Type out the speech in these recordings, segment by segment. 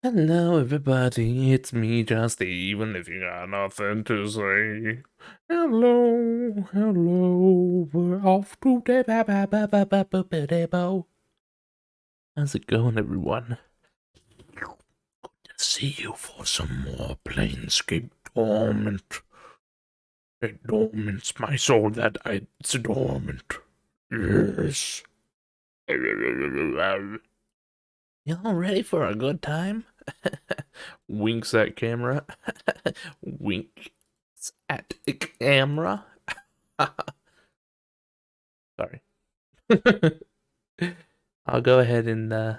Hello, everybody. It's me, Justy. Even if you got nothing to say. Hello. We're off to the ba-ba-ba-ba-ba-ba-ba-ba. How's it going, everyone? Good to see you for some more Planescape Torment. It dormants my soul that it's dormant. Yes. Y'all ready for a good time? Winks at camera. Winks at camera. Sorry. I'll go ahead and I'll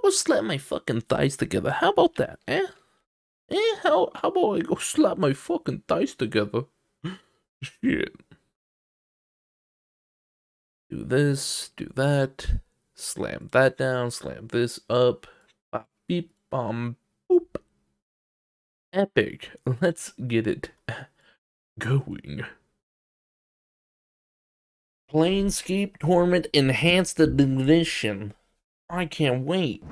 go slap my fucking thighs together. How about that? How about I go slap my fucking thighs together? Shit. Do this, do that. Slam that down, slam this up. Bop, beep, bomb, boop. Epic. Let's get it going. Planescape Torment Enhanced Edition. I can't wait.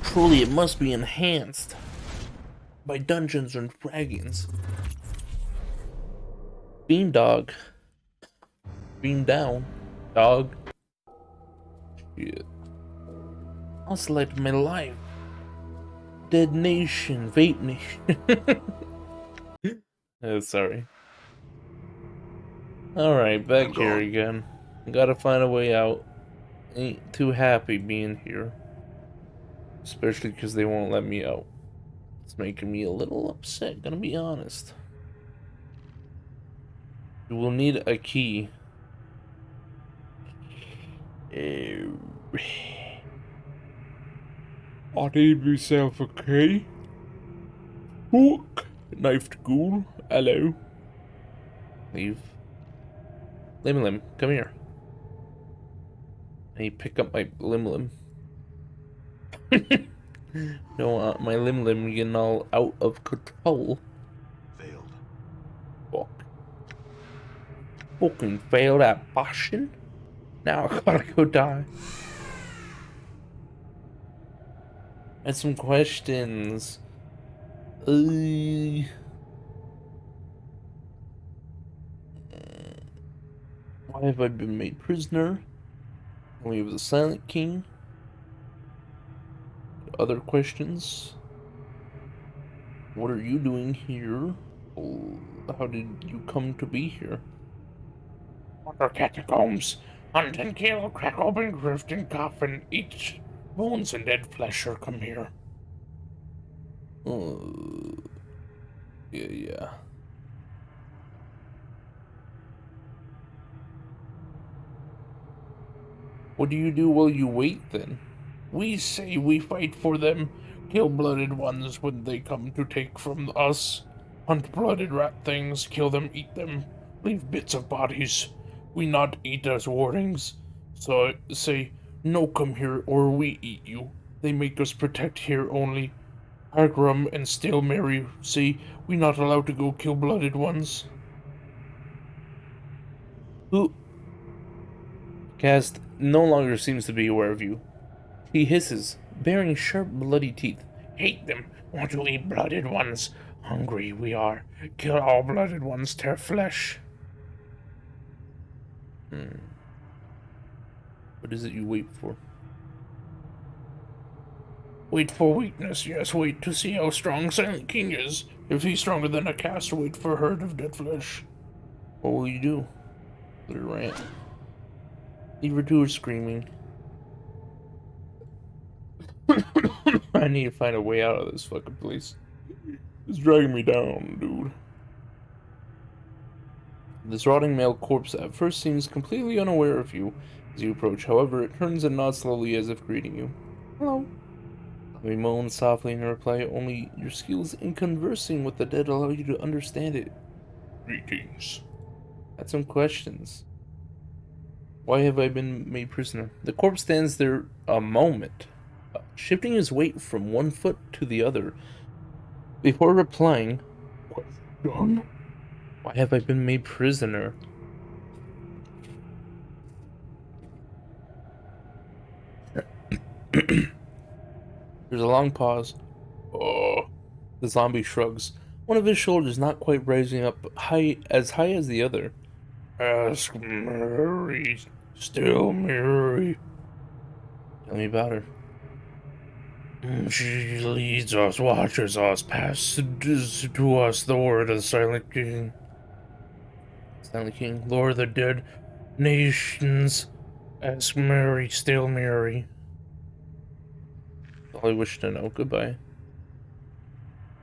Truly, it must be enhanced by Dungeons and Dragons. Beam dog. Beam down. Dog. Shit. I'll select my life. Dead Nation. Vape Nation. Sorry. Alright, back here again. Gotta find a way out. Ain't too happy being here. Especially because they won't let me out. It's making me a little upset, gonna be honest. You will need a key. I need myself a key. Hook. Knifed ghoul. Hello. Leave. Lim, come here. I need to pick up my Lim. Don't want my Lim getting all out of control. Failed. Fuck. Fucking failed at Bastion? Now I gotta go die. I had some questions. Why have I been made prisoner? Only of the Silent King? Other questions? What are you doing here? How did you come to be here? Under catacombs, hunt and kill, crack open grift and coffin, eat bones and dead flesh or come here. Yeah. What do you do while you wait, then? We say we fight for them, kill blooded ones when they come to take from us. Hunt blooded rat things, kill them, eat them, leave bits of bodies. We not eat as warnings. So I say, no come here or we eat you. They make us protect here only. Hargrim and Stale Mary say we not allowed to go kill blooded ones. Who? Cast no longer seems to be aware of you. He hisses, baring sharp, bloody teeth. Hate them. Want to eat blooded ones. Hungry we are. Kill all blooded ones, tear flesh. What is it you wait for? Wait for weakness, yes, wait to see how strong Silent King is. If he's stronger than a cast, wait for a herd of dead flesh. What will you do? Let her rant. Leave her to her screaming. I need to find a way out of this fucking place. It's dragging me down, dude. This rotting male corpse at first seems completely unaware of you as you approach. However, it turns and nods slowly as if greeting you. Hello. We moan softly in reply. Only your skills in conversing with the dead allow you to understand it. Greetings. Had some questions. Why have I been made prisoner? The corpse stands there a moment, shifting his weight from one foot to the other. Before replying, question? Why have I been made prisoner? There's a long pause. Oh. The zombie shrugs, one of his shoulders not quite rising up high as the other. Ask Mary, still Mary. Tell me about her. She leads us, watches us, passes to us the word of the Silent King. Silent King, Lord of the dead nations. Ask Mary, still Mary. All I wish to know. Goodbye.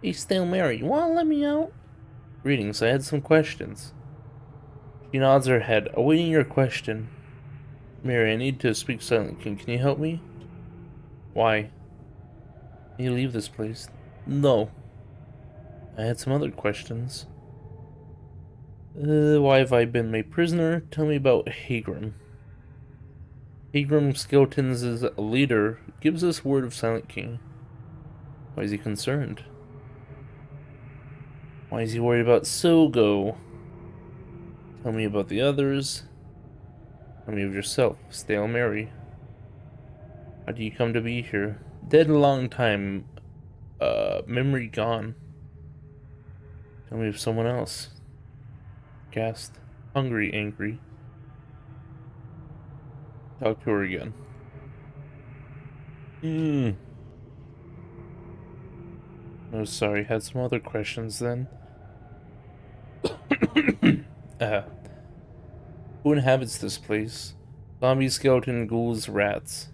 Hey, still Mary, you wanna let me out? Greetings, I had some questions. She nods her head, awaiting your question. Mary, I need to speak Silent King. Can you help me? Why? Can you leave this place? No. I had some other questions. Why have I been made prisoner? Tell me about Hagrim. Hagrim Skeletons' leader gives us word of Silent King. Why is he concerned? Why is he worried about Sogo? Tell me about the others. Tell me of yourself, Stale Mary. How do you come to be here? Dead a long time. Memory gone. Tell me of someone else. Gassed. Hungry, angry. Talk to her again. No, sorry. Had some other questions then. uh, who inhabits this place? Zombie, skeleton, ghouls, rats.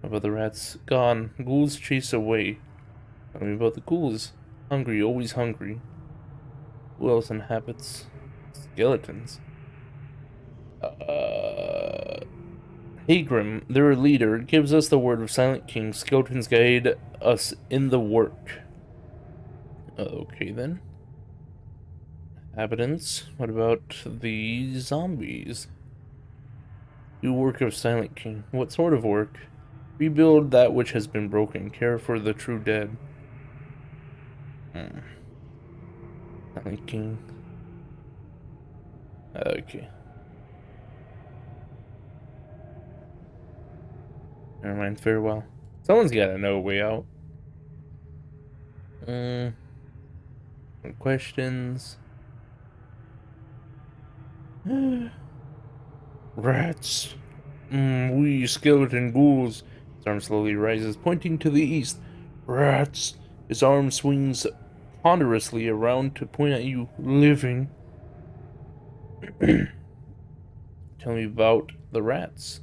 What about the rats? Gone. Ghouls chase away. Tell me about the ghouls. Hungry, always hungry. Who else inhabits? Skeletons. Hagrim, their leader, gives us the word of Silent King. Skeletons guide us in the work. Okay then. Inhabitants. What about the zombies? Do work of Silent King. What sort of work? Rebuild that which has been broken. Care for the true dead. Silent King. Okay. Never mind. Farewell. Someone's gotta know a way out. Questions. Rats. We skeleton ghouls. His arm slowly rises, pointing to the east. Rats. His arm swings ponderously around to point at you, living. Tell me about the rats.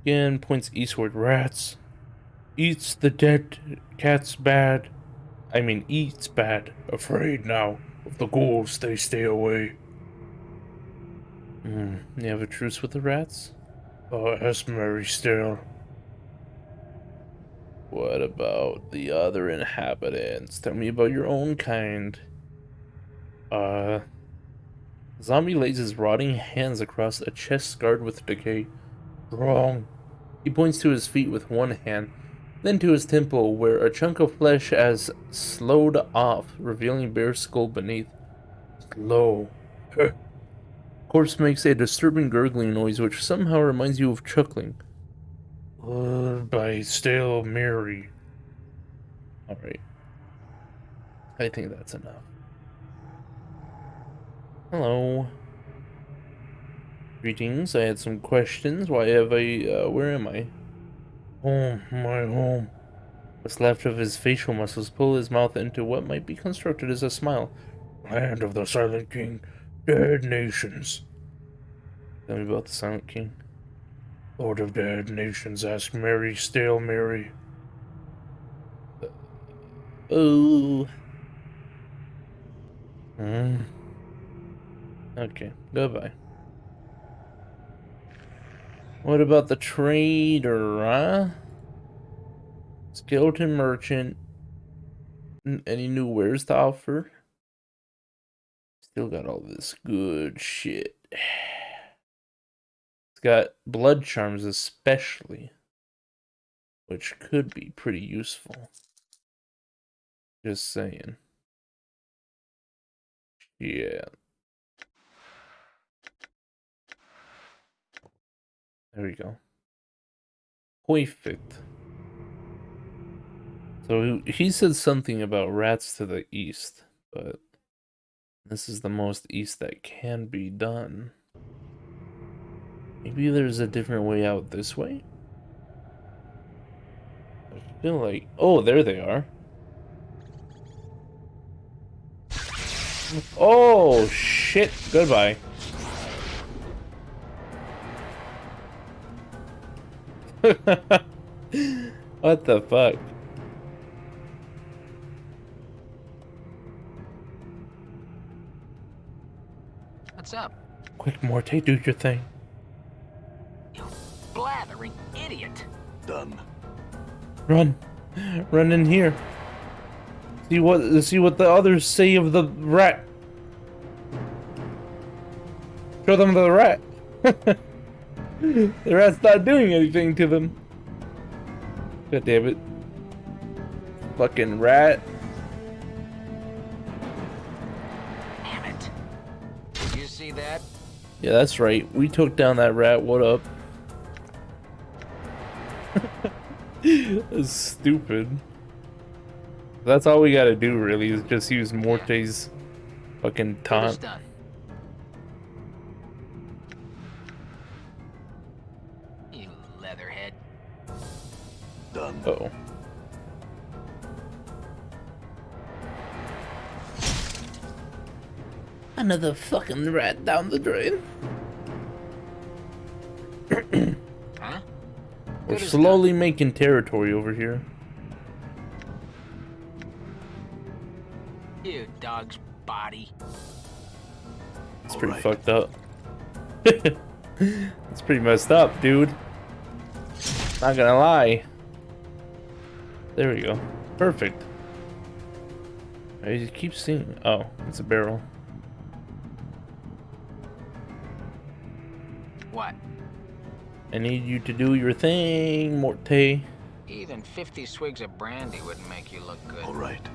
Again, points eastward. Rats. Eats the dead. Cats bad. I mean, eats bad. Afraid now of the ghouls, they stay away. You have a truce with the rats? Ask Mary still. What about the other inhabitants? Tell me about your own kind. Zombie lays his rotting hands across a chest scarred with decay. Wrong. He points to his feet with one hand, then to his temple, where a chunk of flesh has slowed off, revealing bare skull beneath. Slow. Corpse makes a disturbing gurgling noise, which somehow reminds you of chuckling. By stale Mary. Alright. I think that's enough. Hello. Greetings, I had some questions. Why have I, where am I? Home, my home. What's left of his facial muscles pull his mouth into what might be constructed as a smile. Land of the Silent King, dead nations. Tell me about the Silent King. Lord of dead nations, ask Mary, stale Mary. Oh. Okay, goodbye. What about the trader, huh? Skeleton merchant. Any new wares to offer? Still got all this good shit. It's got blood charms especially, which could be pretty useful. Just saying. Yeah. There we go. Perfect. So he said something about rats to the east, but this is the most east that can be done. Maybe there's a different way out this way? I feel like... Oh, there they are. Oh, shit. Goodbye. What the fuck? What's up? Quick, Morte, do your thing. You blathering idiot. Done. Run. Run in here. See what the others say of the rat. Show them the rat. The rat's not doing anything to them. God damn it. Fucking rat. Damn it. Did you see that? Yeah, that's right. We took down that rat. What up? That's stupid. That's all we gotta do, really, is just use Morte's fucking taunt. Done. You leatherhead. Done. Uh-oh. Another fucking rat down the drain. Huh? We're Good as slowly making territory over here. You dog's body. It's pretty Alright. fucked up. It's pretty messed up, dude. Not gonna lie. There we go. Perfect. I just keep seeing. Oh, it's a barrel. What? I need you to do your thing, Morte. Even 50 swigs of brandy wouldn't make you look good. Alright.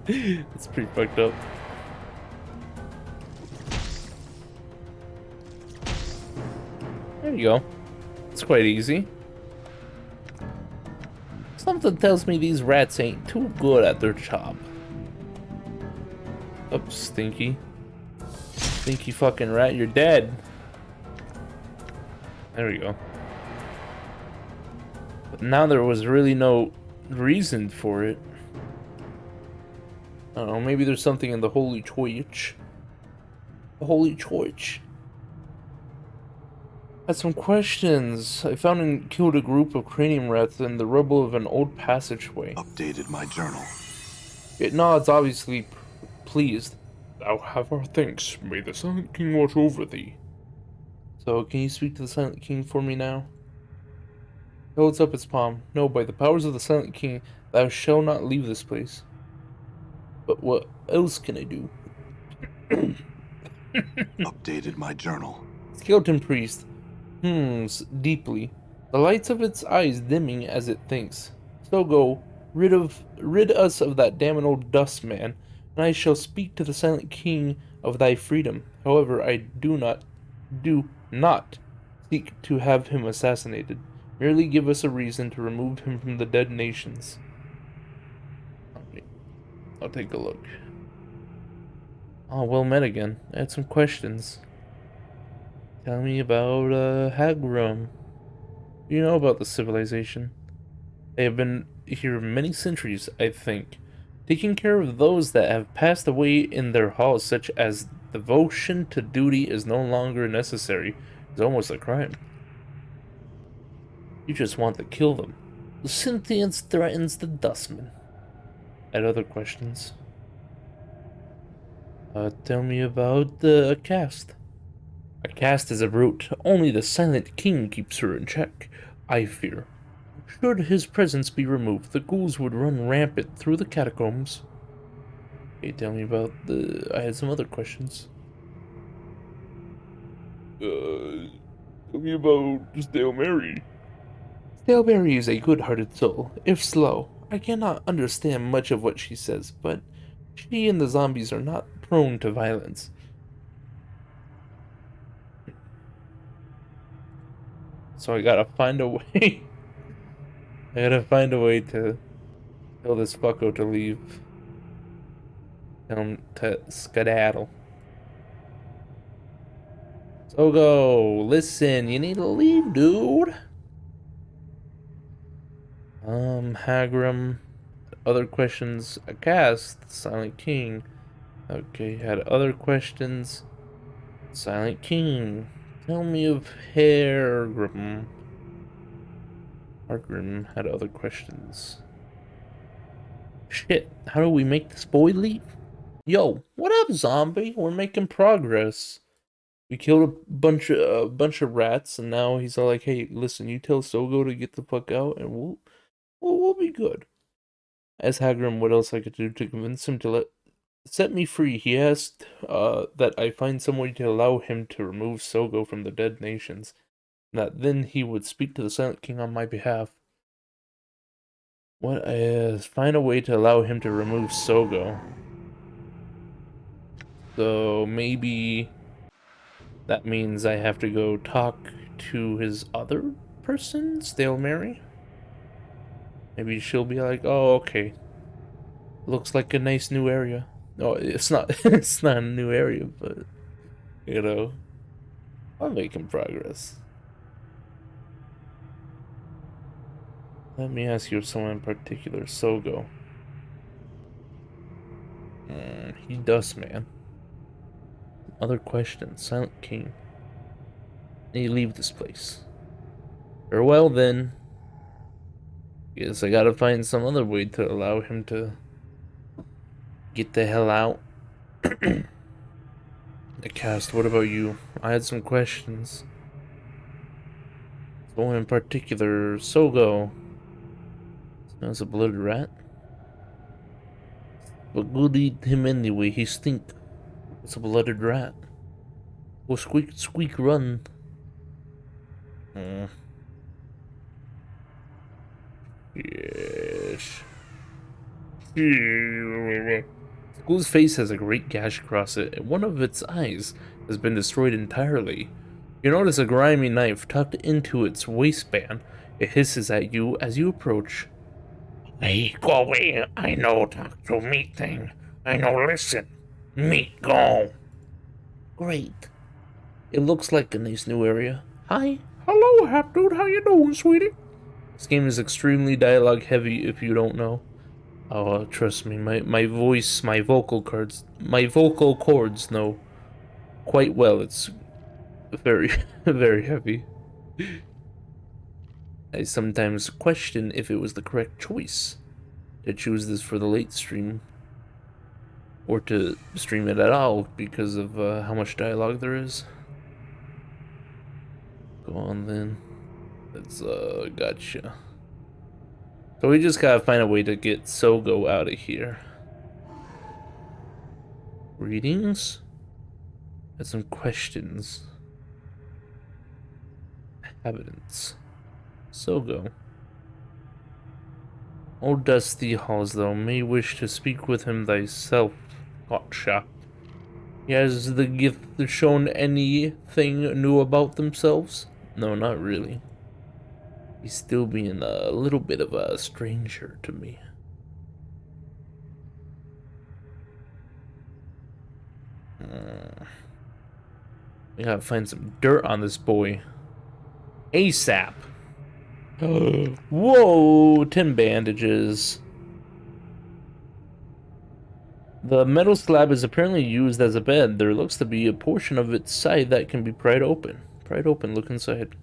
It's pretty fucked up. There you go. It's quite easy. Something tells me these rats ain't too good at their job. Oh, Stinky. Stinky fucking rat, you're dead. There we go. But now there was really no reason for it. I don't know, maybe there's something in the Holy Torch. The Holy Torch. Had some questions. I found and killed a group of cranium rats in the rubble of an old passageway. Updated my journal. It nods, obviously pleased. Thou have our thanks. May the Silent King watch over thee. So, can you speak to the Silent King for me now? He holds up its palm. No, by the powers of the Silent King, thou shalt not leave this place. But what else can I do? Updated my journal. Skeleton priest hums deeply, the lights of its eyes dimming as it thinks. So go, rid us of that damned old dust man, and I shall speak to the Silent King of thy freedom. However, I do not seek to have him assassinated. Merely give us a reason to remove him from the dead nations. I'll take a look. Oh, well met again. I had some questions. Tell me about Hagrum. You know about the civilization. They have been here many centuries, I think. Taking care of those that have passed away in their halls, such as devotion to duty is no longer necessary, is almost a crime. You just want to kill them. The sentience threatens the dustman. Had other questions. Tell me about the cast. A cast is a brute. Only the Silent King keeps her in check, I fear. Should his presence be removed, the ghouls would run rampant through the catacombs. Okay, tell me about the... I had some other questions. Tell me about Stale Mary. Stale Mary is a good-hearted soul, if slow. I cannot understand much of what she says, but she and the zombies are not prone to violence. So I gotta find a way I gotta find a way to tell this fucko to leave. Tell him to skedaddle. Sogo, listen, you need to leave, dude. Hagram. Other questions. A cast. Silent King. Okay, had other questions. Silent King. Tell me of Hagram. Hargrim had other questions. Shit, how do we make this boy leave? Yo, what up, zombie? We're making progress. We killed a bunch of rats, and now he's all like, "Hey, listen, you tell Sogo to get the fuck out, and we'll be good." As Hagrim, what else I could do to convince him to set me free? He asked that I find some way to allow him to remove Sogo from the dead nations, and that then he would speak to the Silent King on my behalf. What is find a way to allow him to remove Sogo? So maybe that means I have to go talk to his other person, Stale Mary. Maybe she'll be like, "Oh, okay. Looks like a nice new area." No, it's not. It's not a new area, but you know, I'm making progress. Let me ask you someone in particular. Sogo. He does, man. Other questions. Silent King. You leave this place. Farewell, then. Guess I gotta find some other way to allow him to get the hell out. The cast, what about you? I had some questions. One in particular, Sogo. Smells a blooded rat. But good eat him anyway, he stink. It's a blooded rat. Go squeak, squeak, run. Yes. School's face has a great gash across it, and one of its eyes has been destroyed entirely. You notice a grimy knife tucked into its waistband. It hisses at you as you approach. Hey, go away. I know talk to meat thing. I know listen. Meat go. Great. It looks like a nice new area. Hi. Hello, Hap Dude. How you doing, sweetie? This game is extremely dialogue heavy if you don't know. Oh, trust me, my vocal cords know quite well. It's very, very heavy. I sometimes question if it was the correct choice to choose this for the late stream, or to stream it at all because of how much dialogue there is. Go on then. Let's gotcha. So we just gotta find a way to get Sogo out of here. Greetings? And some questions. Evidence. Sogo. Old Dusty Halls, though, may wish to speak with him thyself. Gotcha. He has the gift shown anything new about themselves? No, not really. He's still being a little bit of a stranger to me. We gotta find some dirt on this boy. ASAP. Whoa, 10 bandages. The metal slab is apparently used as a bed. There looks to be a portion of its side that can be pried open. Pried open, look inside.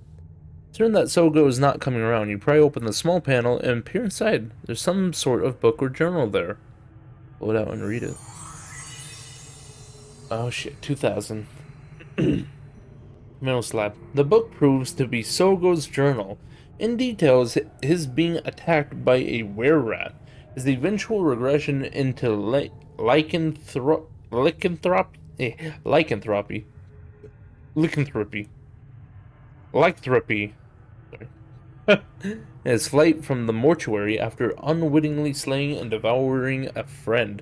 Turn that Sogo is not coming around. You pry open the small panel and peer inside. There's some sort of book or journal there. Pull it out and read it. Oh shit, 2000. Metal slab. The book proves to be Sogo's journal. In details, his being attacked by a were-rat, his eventual regression into lycanthropy. His flight from the mortuary after unwittingly slaying and devouring a friend.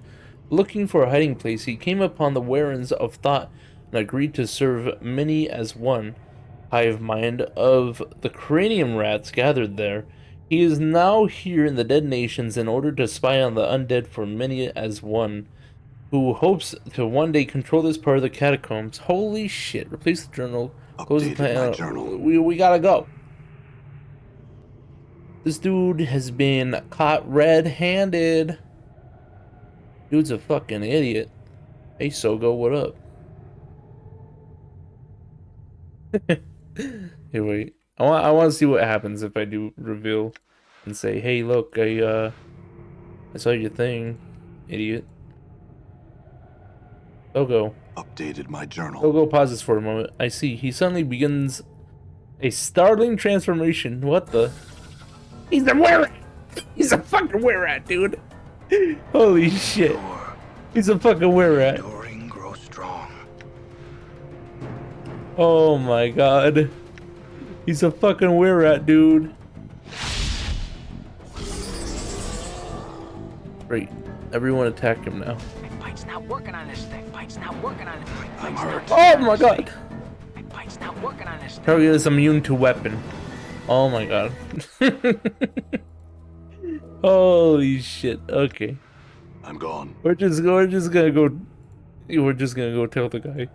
Looking for a hiding place, he came upon the Warrens of Thought and agreed to serve many as one hive mind of the cranium rats gathered there. He is now here in the Dead Nations in order to spy on the undead for many as one, who hopes to one day control this part of the catacombs. Holy shit. Replace the journal. Close the Updated my panel. journal. We gotta go. This dude has been caught red-handed. Dude's a fucking idiot. Hey, Sogo, what up? Hey, wait. I want to see what happens if I do reveal and say, "Hey, look, I saw your thing, idiot." Sogo. Updated my journal. Sogo pauses for a moment. I see. He suddenly begins a startling transformation. What the? He's a were-rat! He's a fucking were-rat, dude! Holy shit. He's a fucking were-rat. Enduring grow strong. Oh my god. He's a fucking were-rat, dude. Great. Everyone attack him now. My bite's not working on this thing. Bite's not working on it. I'm hurt. Oh my god! My bite's not working on this thing. Target is immune to weapon. Oh my god. Holy shit. Okay. I'm gone. We're just gonna go tell the guy.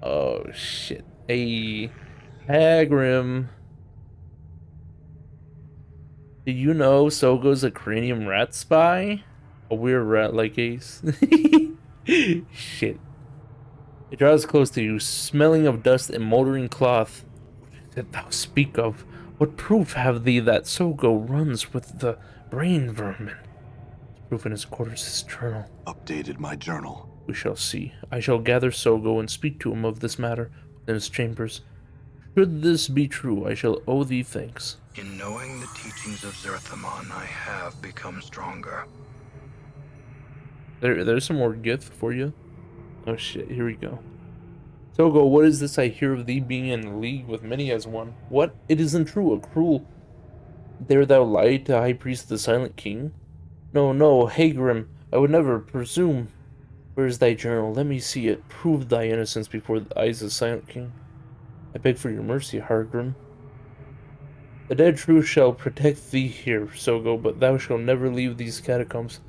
Oh shit. Hey, Hagrim. Did you know Sogo's a cranium rat spy? A weird rat like Ace. Shit. It draws close to you, smelling of dust and moldering cloth. What did thou speak of? What proof have thee that Sogo runs with the brain vermin? Proof in his quarters is journal. Updated my journal. We shall see. I shall gather Sogo and speak to him of this matter within his chambers. Should this be true, I shall owe thee thanks. In knowing the teachings of Zerthamon, I have become stronger. There's some more gift for you. Oh shit, here we go. Sogo, what is this I hear of thee being in league with many as one? What? It isn't true, a cruel... Dare thou lie to High Priest the Silent King? No, no, Hagrim, I would never presume. Where is thy journal? Let me see it. Prove thy innocence before the eyes of the Silent King. I beg for your mercy, Hagrim. The dead truth shall protect thee here, Sogo, but thou shalt never leave these catacombs.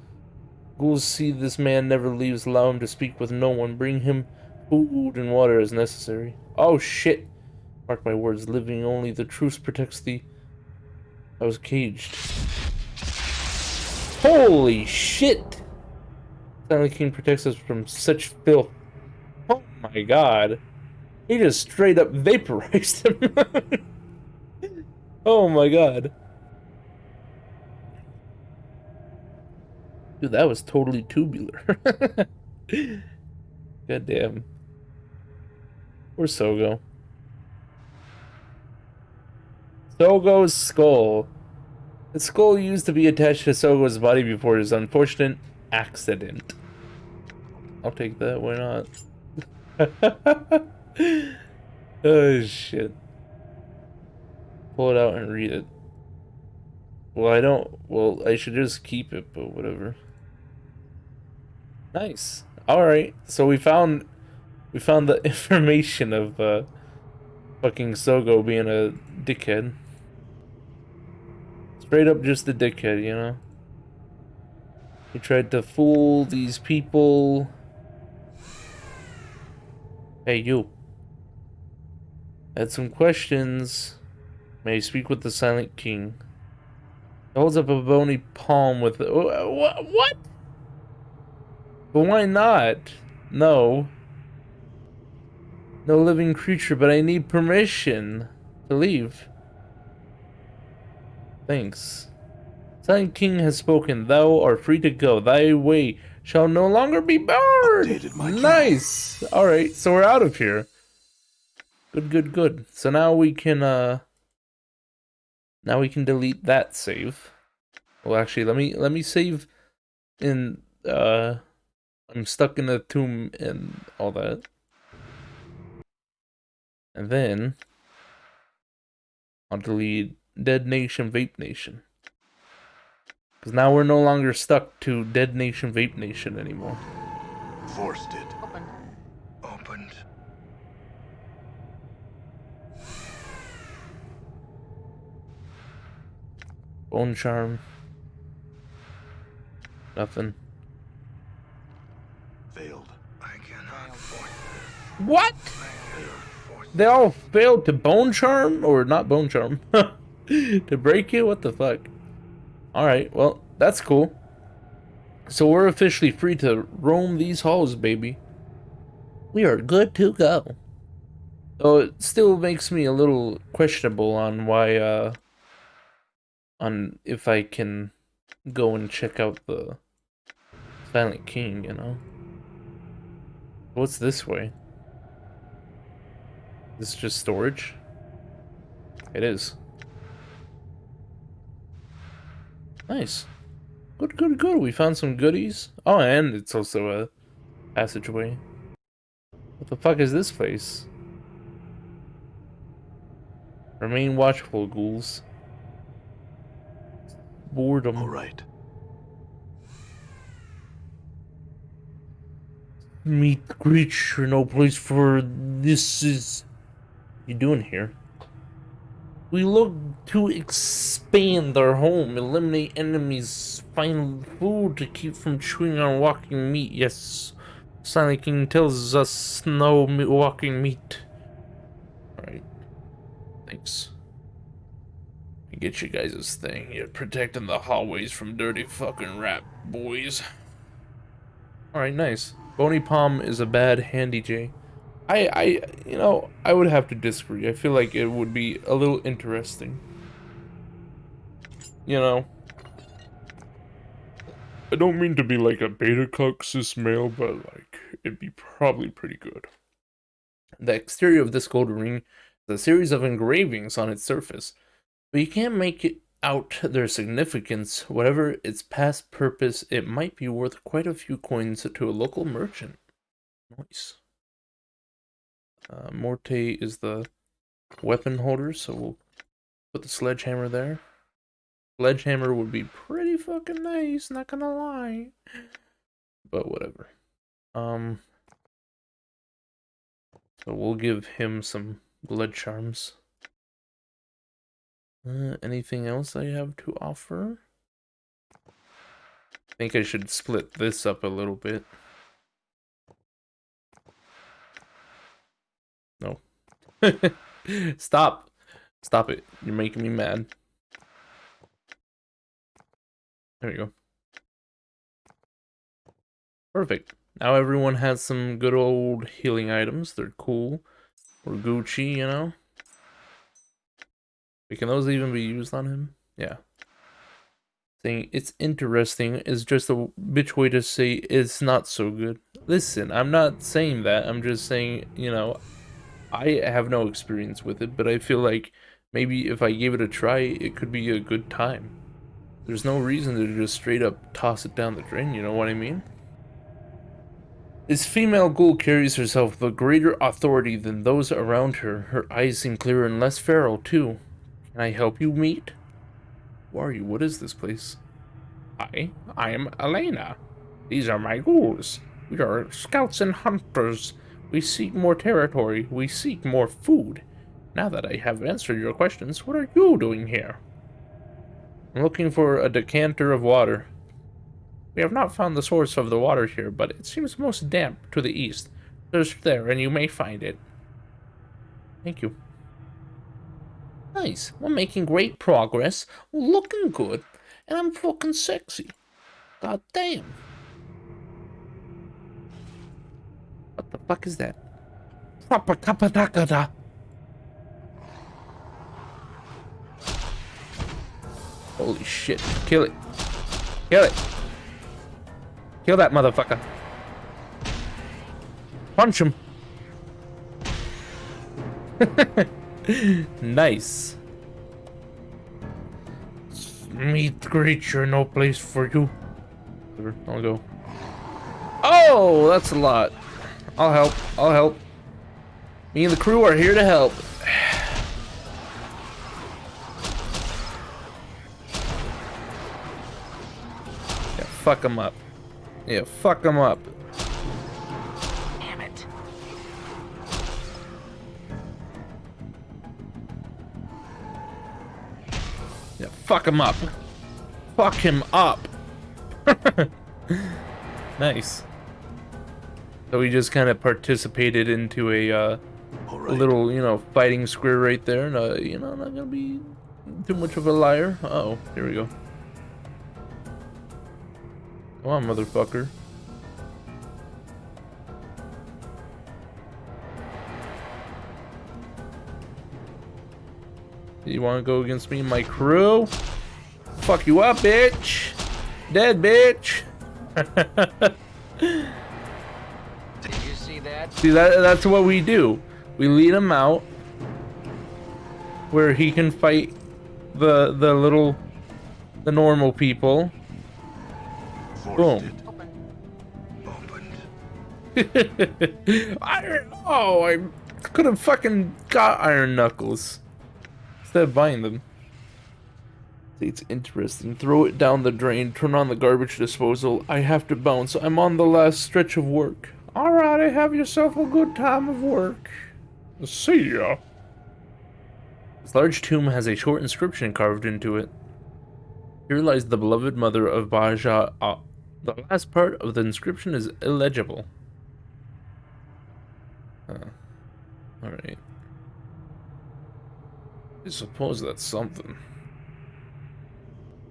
Ghouls see this man never leaves. Allow him to speak with no one. Bring him food and water as necessary. Oh shit! Mark my words, living only the truth protects thee. I was caged. Holy shit! Silent King protects us from such filth. Oh my god. He just straight up vaporized him. Oh my god. Dude, that was totally tubular. Goddamn. Where's Sogo? Sogo's skull. The skull used to be attached to Sogo's body before his unfortunate accident. I'll take that, why not? Oh shit. Pull it out and read it. Well, I should just keep it, but whatever. Nice. Alright, so we found the information of fucking Sogo being a dickhead. Straight up just a dickhead, you know? He tried to fool these people. Hey, you. I had some questions. May I speak with the Silent King? He holds up a bony palm with... What? But why not? No. No living creature, but I need permission to leave. Thanks. Silent King has spoken. Thou art free to go. Thy way shall no longer be barred. Updated my Nice. All right, so we're out of here. Good. So now we can delete that save. Well, actually, let me save in I'm stuck in a tomb and all that. And then I'll delete Dead Nation, Vape Nation. Because now we're no longer stuck to Dead Nation, Vape Nation anymore. Forced it. Open. Opened. Bone charm. Nothing. Failed. I cannot force What? force. They all failed to bone charm? Or not bone charm. To break it? What the fuck? Alright, well, that's cool. So we're officially free to roam these halls, baby. We are good to go. Though it still makes me a little questionable on why, on if I can go and check out the Silent King, you know? What's this way? This is just storage? It is. Nice. Good, good, good. We found some goodies. Oh, and it's also a passageway. What the fuck is this place? Remain watchful, ghouls. Boredom. All right. Meet the creature, no place for this is. What you doing here? We look to expand our home, eliminate enemies, find food to keep from chewing on walking meat. Yes, Silent King tells us no walking meat. Alright. Thanks. I get you guys' thing. You're protecting the hallways from dirty fucking rat boys. Alright, nice. Bony Palm is a bad handy J. You know, I would have to disagree. I feel like it would be a little interesting. You know? I don't mean to be like a beta cuck cis male, but like, it'd be probably pretty good. The exterior of this gold ring is a series of engravings on its surface, but you can't make it out their significance. Whatever its past purpose, it might be worth quite a few coins to a local merchant. Nice. Morte is the weapon holder, so we'll put the sledgehammer there. Sledgehammer would be pretty fucking nice, not gonna lie. But whatever. So we'll give him some blood charms. Anything else I have to offer? I think I should split this up a little bit. No. Stop. Stop it. You're making me mad. There you go. Perfect. Now everyone has some good old healing items. They're cool. Or Gucci, you know? Wait, can those even be used on him? Yeah. Saying it's interesting is just a bitch way to say it's not so good. Listen, I'm not saying that. I'm just saying, you know, I have no experience with it, but I feel like maybe if I gave it a try, it could be a good time. There's no reason to just straight up toss it down the drain, you know what I mean? This female ghoul carries herself with greater authority than those around her. Her eyes seem clearer and less feral, too. Can I help you, meet? Who are you? What is this place? I am Elena. These are my ghouls. We are scouts and hunters. We seek more territory. We seek more food. Now that I have answered your questions, what are you doing here? I'm looking for a decanter of water. We have not found the source of the water here, but it seems most damp to the east. Search there, and you may find it. Thank you. Nice. We're making great progress. We're looking good. And I'm fucking sexy. God damn. What the fuck is that? Proper kapadakada. Holy shit. Kill it. Kill it. Kill that motherfucker. Punch him. Nice. Meet the creature, no place for you. I'll go. Oh, that's a lot. I'll help. I'll help. Me and the crew are here to help. Yeah, fuck him up. Yeah, fuck him up. Damn it. Yeah, fuck him up. Fuck him up. Nice. So we just kind of participated into a All a right. little, you know, fighting square right there. And, you know, not gonna be too much of a liar. Uh-oh, here we go. Come on, motherfucker. You want to go against me and my crew? Fuck you up, bitch. Dead, bitch. Did you see that? See, that's what we do. We lead him out where he can fight the normal people. Boom. Opened. I could have fucking got Iron Knuckles instead of buying them. See, it's interesting. Throw it down the drain. Turn on the garbage disposal. I have to bounce. I'm on the last stretch of work. Alright, have yourself a good time of work. See ya. This large tomb has a short inscription carved into it. Here lies the beloved mother of Baja. The last part of the inscription is illegible. Alright. I suppose that's something.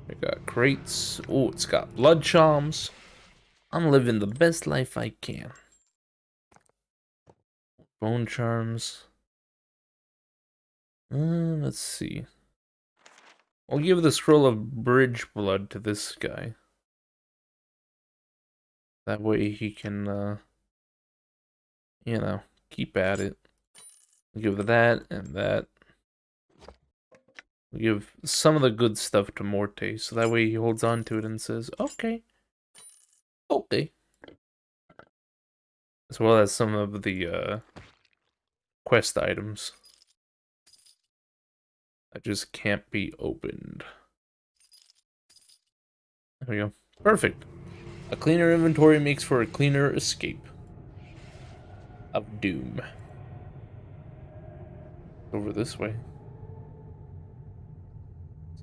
We got crates. Oh, it's got blood charms. I'm living the best life I can. Bone charms. Let's see. I'll give the scroll of bridge blood to this guy. That way he can, you know, keep at it. We'll give that and that. We'll give some of the good stuff to Morte, so that way he holds on to it and says, okay. Okay. As well as some of the, quest items that just can't be opened. There we go. Perfect. A cleaner inventory makes for a cleaner escape of doom. Over this way.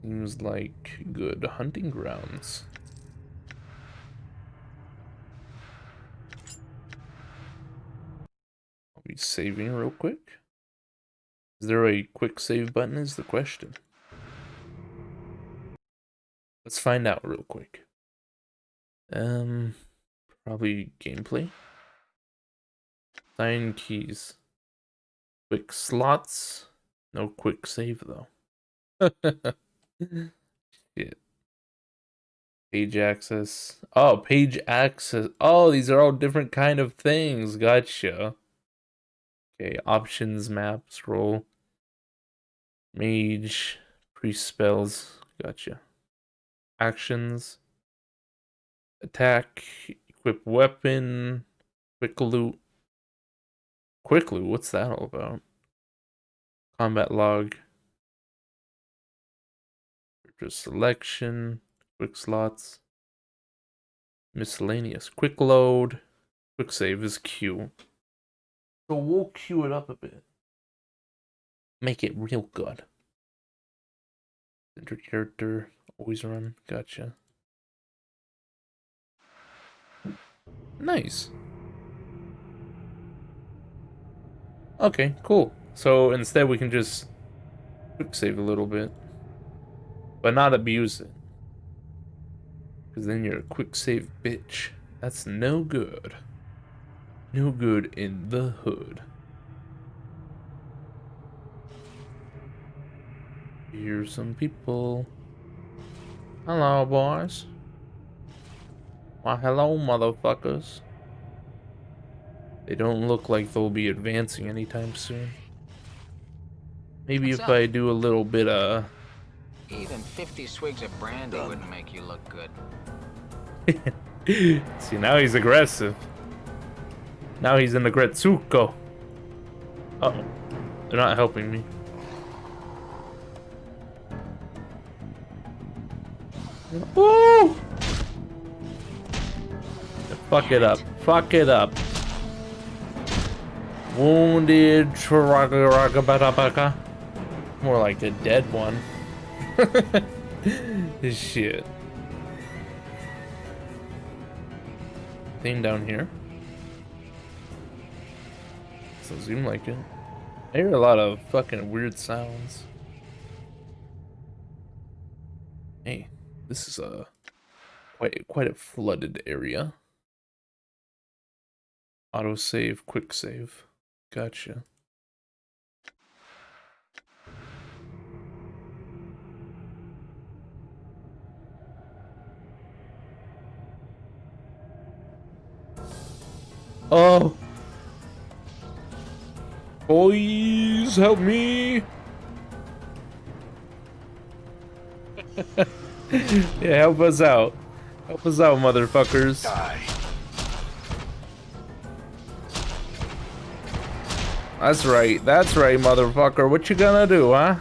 Seems like good hunting grounds. I'll be saving real quick. Is there a quick save button is the question. Let's find out real quick. Probably gameplay. Sign keys. Quick slots. No quick save though. Shit. Page access. Oh, page access. Oh, these are all different kind of things. Gotcha. Okay, options, map, scroll. Mage, priest spells. Gotcha. Actions. Attack, equip weapon, quick loot. Quick loot, what's that all about? Combat log. Just selection, quick slots. Miscellaneous, quick load. Quick save is Q. So we'll queue it up a bit. Make it real good. Enter character, always run, gotcha. Nice. Okay, cool. So instead we can just quick save a little bit. But not abuse it. Because then you're a quick save bitch. That's no good. No good in the hood. Here's some people. Hello, boys. Why, hello, motherfuckers. They don't look like they'll be advancing anytime soon. Maybe What's if up? I do a little bit of... Even 50 swigs of brandy wouldn't make you look good. See, now he's aggressive. Now he's in the Gretsuko. Uh-oh. They're not helping me. Woo! Fuck it up. Fuck it up. Wounded Chiraka. More like a dead one. Shit. Thing down here. Doesn't seem like it. I hear a lot of fucking weird sounds. Hey, this is a quite a flooded area. Autosave, quick save. Gotcha. Oh! Boys, help me! Yeah, help us out. Help us out, motherfuckers. Die. That's right, motherfucker. What you gonna do, huh?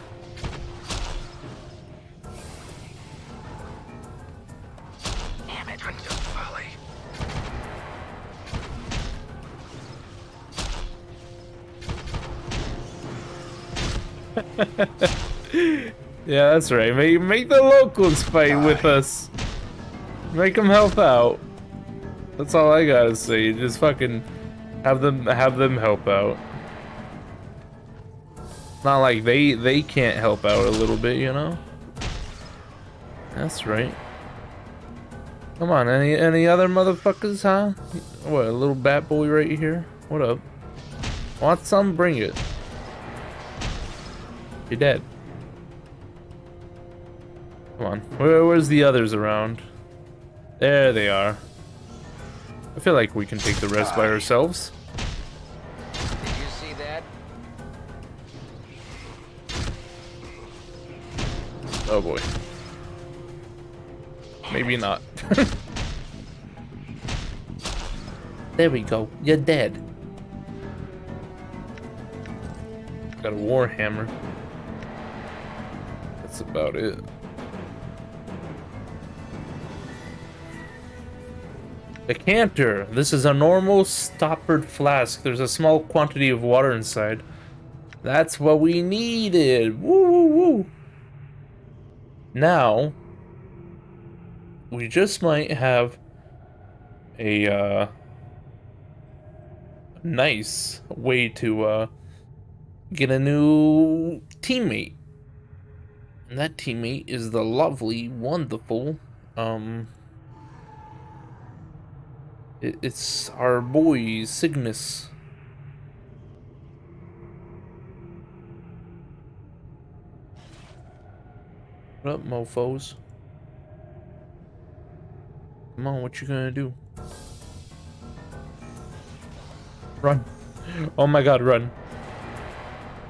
Damn it, Prince of Folly. Yeah, that's right. Make the locals fight with us. Make them help out. That's all I gotta say. Just fucking have them help out. Not like they can't help out a little bit, you know? That's right. Come on, any other motherfuckers, huh? What, a little bat boy right here? What up? Want some? Bring it. You're dead. Come on. Where's the others around? There they are. I feel like we can take the rest by ourselves. Did you see that? Oh boy. Maybe not. There we go. You're dead. Got a warhammer. That's about it. Decanter. This is a normal stoppered flask. There's a small quantity of water inside. That's what we needed. Woo woo woo. Now, we just might have a nice way to get a new teammate. And that teammate is the lovely, wonderful, it's our boy, Cygnus. What up, mofos? Come on, what you gonna do? Run. Oh my god, run.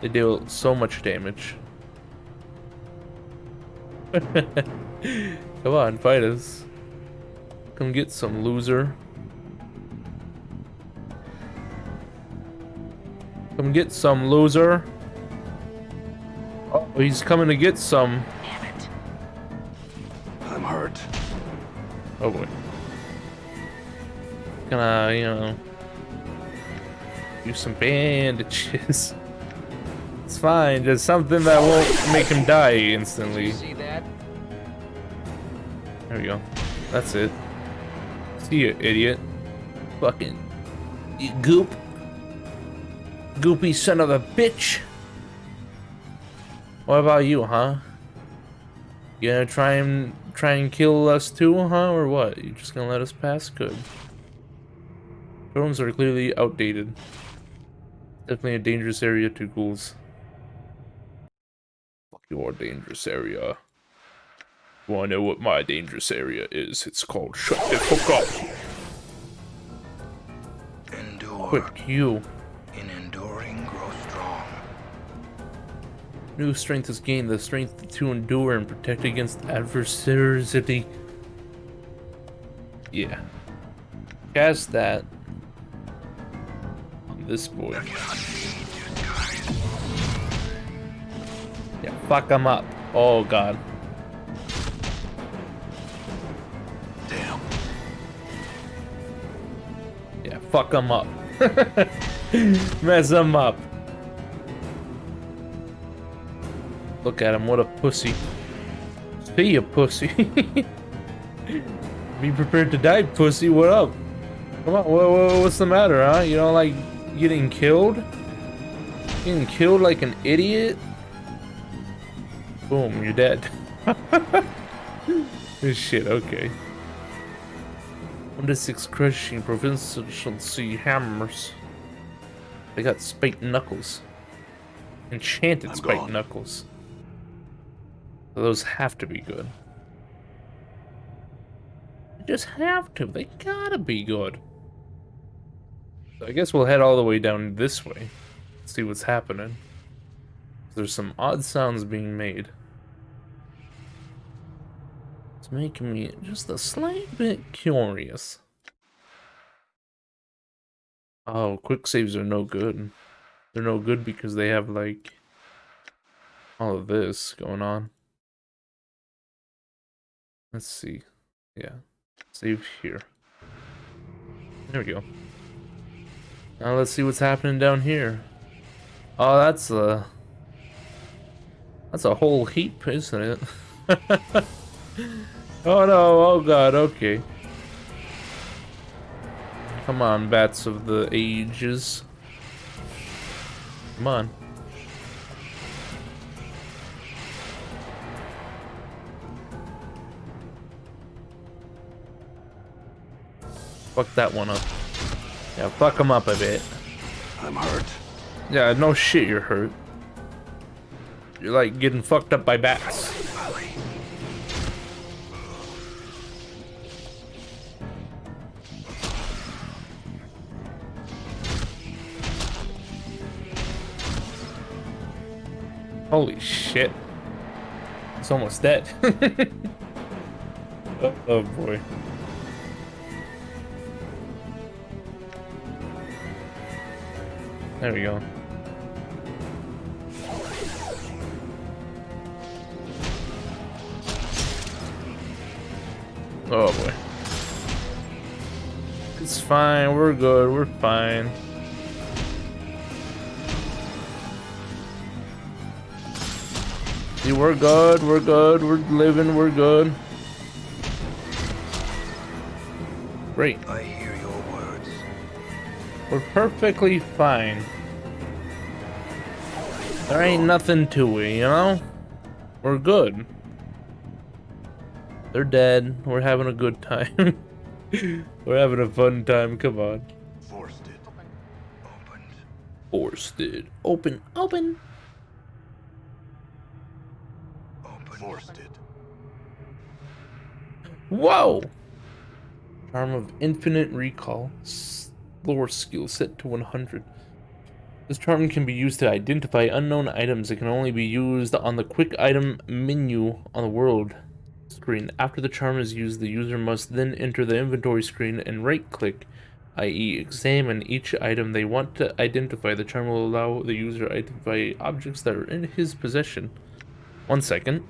They deal so much damage. Come on, fight us. Come get some, loser. Come get some, loser. Oh, he's coming to get some. Damn it. I'm hurt. Oh boy. Gonna, you know, do some bandages. It's fine, just something that won't make him die Did instantly. you see that? There we go. That's it. See you, idiot. Fucking you goop. Goopy son of a bitch. What about you, huh? You gonna try and kill us too, huh? Or what? You just gonna let us pass? Good. Drones are clearly outdated. Definitely a dangerous area to ghouls. Fuck your dangerous area. You wanna know what my dangerous area is? It's called shut the fuck up. Endure. Quick, you. In enduring, grow strong. New strength is gained, the strength to endure and protect against adversity. Yeah. Cast that on this boy. Yeah, fuck him up. Oh god. Damn. Yeah, fuck him up. Mess him up. Look at him, what a pussy. See ya, pussy. Be prepared to die, pussy. What up? Come on, what's the matter, huh? You don't like getting killed? Getting killed like an idiot? Boom, you're dead. This shit, okay. 1-6 crushing proficiency hammers. They got spiked knuckles. Enchanted spiked knuckles. So those have to be good. They just have to. They gotta be good. So I guess we'll head all the way down this way. See what's happening. There's some odd sounds being made. It's making me just a slight bit curious. Oh, quick saves are no good. They're no good because they have, like, all of this going on. Let's see. Yeah. Save here. There we go. Now let's see what's happening down here. Oh, that's a whole heap, isn't it? Oh no, oh god, okay. Come on, bats of the ages. Come on. Fuck that one up. Yeah, fuck him up a bit. I'm hurt. Yeah, no shit, you're hurt. You're like getting fucked up by bats. Holy shit. It's almost dead. Oh boy. There we go. Oh boy. It's fine, we're good, we're fine. See, we're good, we're living, we're good. Great. I hear your words. We're perfectly fine. There ain't nothing to it, you know? We're good. They're dead. We're having a good time. We're having a fun time, come on. Forced it. Opened. Forced it. Open, open. Opened. Forced it. Whoa! Charm of Infinite Recall. Lore skill set to 100. This charm can be used to identify unknown items. It can only be used on the quick item menu on the world screen. After the charm is used, the user must then enter the inventory screen and right-click, i.e. examine each item they want to identify. The charm will allow the user to identify objects that are in his possession. 1 second.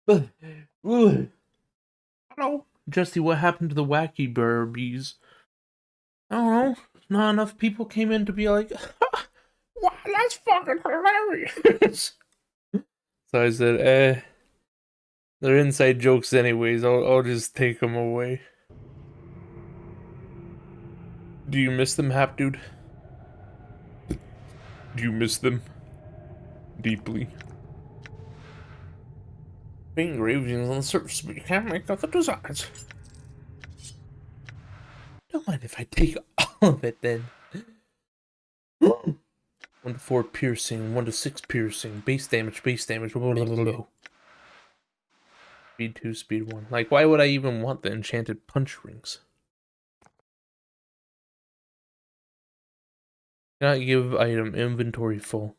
Hello. Hello? Justy, what happened to the wacky Barbies? I don't know. Not enough people came in to be like, Wow, that's fucking hilarious. so I said, they're inside jokes anyways. I'll just take them away. Do you miss them, Hap Dude? Do you miss them? Deeply. Engravings on the surface, but you can't make out the designs. Don't mind if I take all of it then. 1 to 4 piercing, 1 to 6 piercing, base damage, blah, blah, blah, blah. Speed 2, speed 1. Like, why would I even want the enchanted punch rings? Cannot give item inventory full.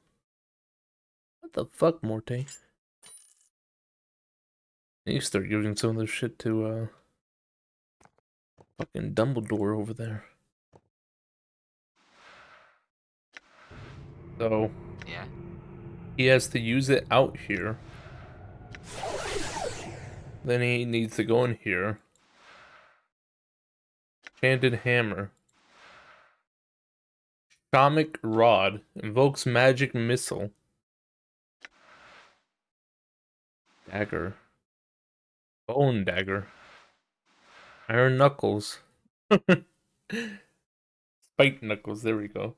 What the fuck, Morte? You start giving some of this shit to, fucking Dumbledore over there. So, Yeah. he has to use it out here. Then he needs to go in here. Enchanted hammer. Shamanic rod. Invokes magic missile. Dagger. Bone dagger. Iron knuckles. Spike knuckles, there we go.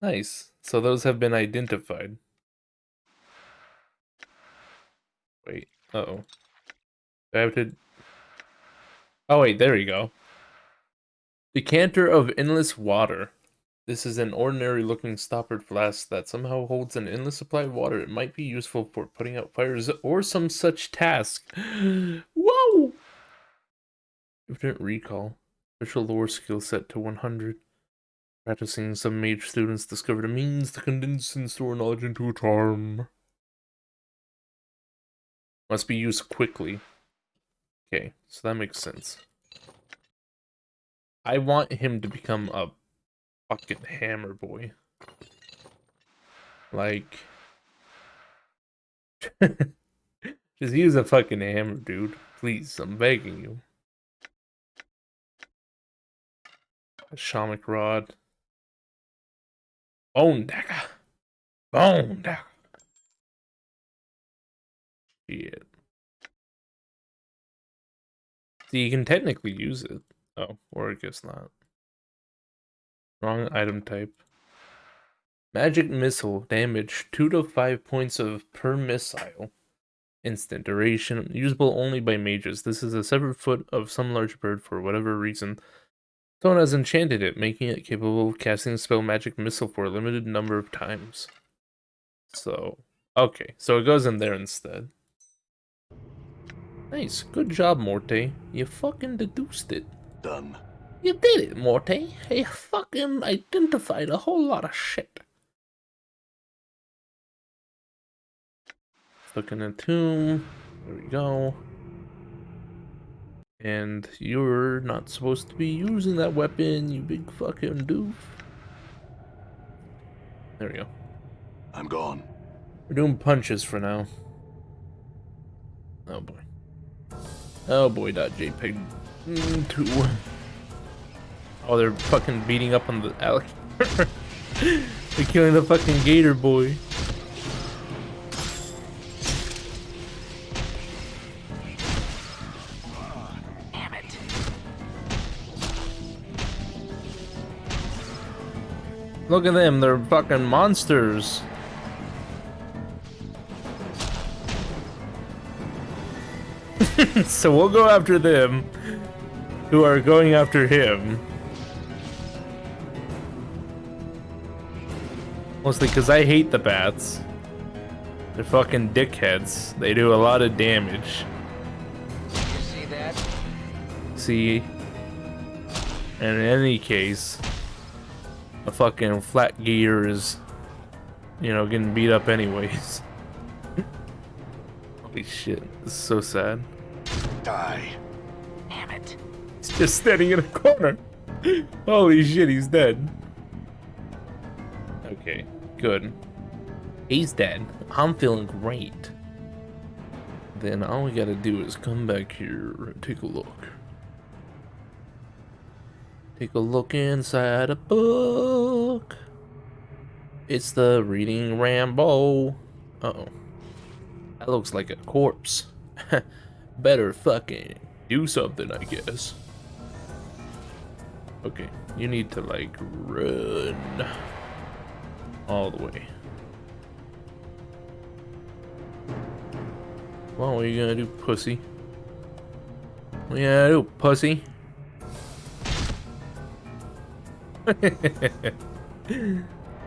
Nice. So those have been identified. Wait, uh-oh. Do I have to... Oh wait, there we go. Decanter of endless water. This is an ordinary looking stoppered flask that somehow holds an endless supply of water. It might be useful for putting out fires or some such task. Whoa! Infinite recall. Special lore skill set to 100. Practicing, some mage students discovered a means to condense and store knowledge into a charm. Must be used quickly. Okay, so that makes sense. I want him to become a fucking hammer boy. Like... just use a fucking hammer, dude. Please, I'm begging you. A shamanic rod. Bone dagger. Bone dagger. Shit. See, you can technically use it. Oh, or I guess not. Wrong item type. Magic missile. Damage 2 to 5 points of per missile. Instant duration. Usable only by mages. This is a severed foot of some large bird for whatever reason. Someone has enchanted it, making it capable of casting the spell Magic Missile for a limited number of times. So, okay. So it goes in there instead. Nice. Good job, Morte. You fucking deduced it. Done. You did it, Morte. You fucking identified a whole lot of shit. Look in the tomb. There we go. And you're not supposed to be using that weapon, you big fucking doof. There we go. I'm gone. We're doing punches for now. Oh boy. Oh boy, .jpg 2. Oh, they're fucking beating up on the alligator. They're killing the fucking gator boy. Damn it. Look at them, they're fucking monsters. So we'll go after them, who are going after him. Mostly because I hate the bats. They're fucking dickheads. They do a lot of damage. You see that? See? And in any case, a fucking flat gator is, you know, getting beat up anyways. Holy shit, this is so sad. Die. Damn it. He's just standing in a corner. Holy shit, he's dead. Okay, good. He's dead. I'm feeling great. then all we gotta do is come back here and take a look. Take a look inside a book. It's the Reading Rambo. Uh-oh. That looks like a corpse. Better fucking do something, I guess. Okay, you need to, like, run all the way. Well, what are you gonna do, pussy? What are you gonna do, pussy?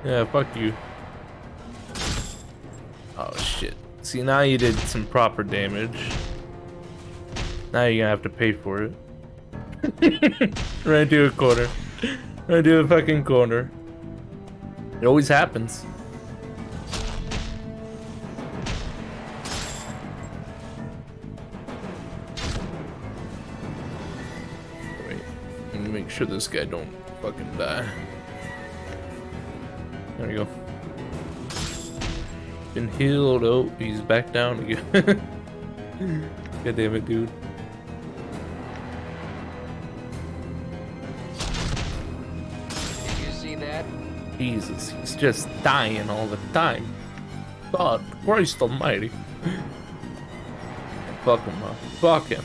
Yeah, fuck you. Oh shit. See, now you did some proper damage. Now you're gonna have to pay for it. Right into a corner. Right into a fucking corner. It always happens. Wait, let me make sure this guy don't fucking die. There we go. Been healed. Oh, he's back down again. God damn it, dude. Did you see that? Jesus, he's just dying all the time. God, Christ almighty. Fuck him up. Fuck him.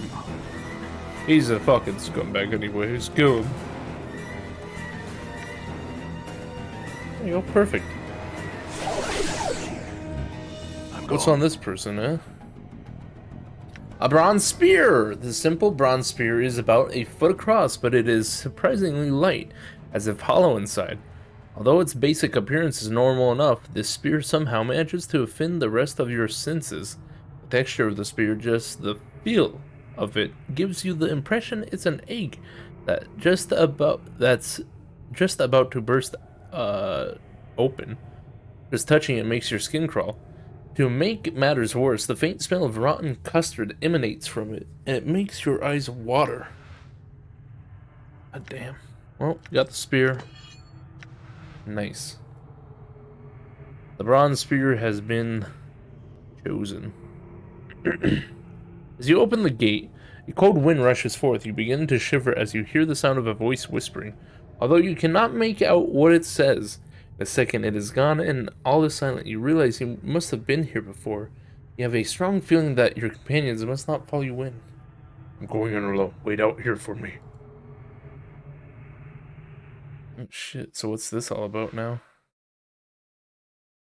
He's a fucking scumbag anyway. Just kill him. There you go, perfect. What's on this person, eh? A bronze spear! The simple bronze spear is about a foot across, but it is surprisingly light, as if hollow inside. Although its basic appearance is normal enough, this spear somehow manages to offend the rest of your senses. The texture of the spear, just the feel of it, gives you the impression it's an egg that's just about to burst open. Just touching it makes your skin crawl. To make matters worse, the faint smell of rotten custard emanates from it, and it makes your eyes water. God damn. Well, got the spear. Nice. The bronze spear has been chosen. As you open the gate, a cold wind rushes forth. You begin to shiver as you hear the sound of a voice whispering. Although you cannot make out what it says, the second it is gone and all is silent, you realize you must have been here before. You have a strong feeling that your companions must not follow you in. I'm going in alone. Wait out here for me. Oh shit, so what's this all about now?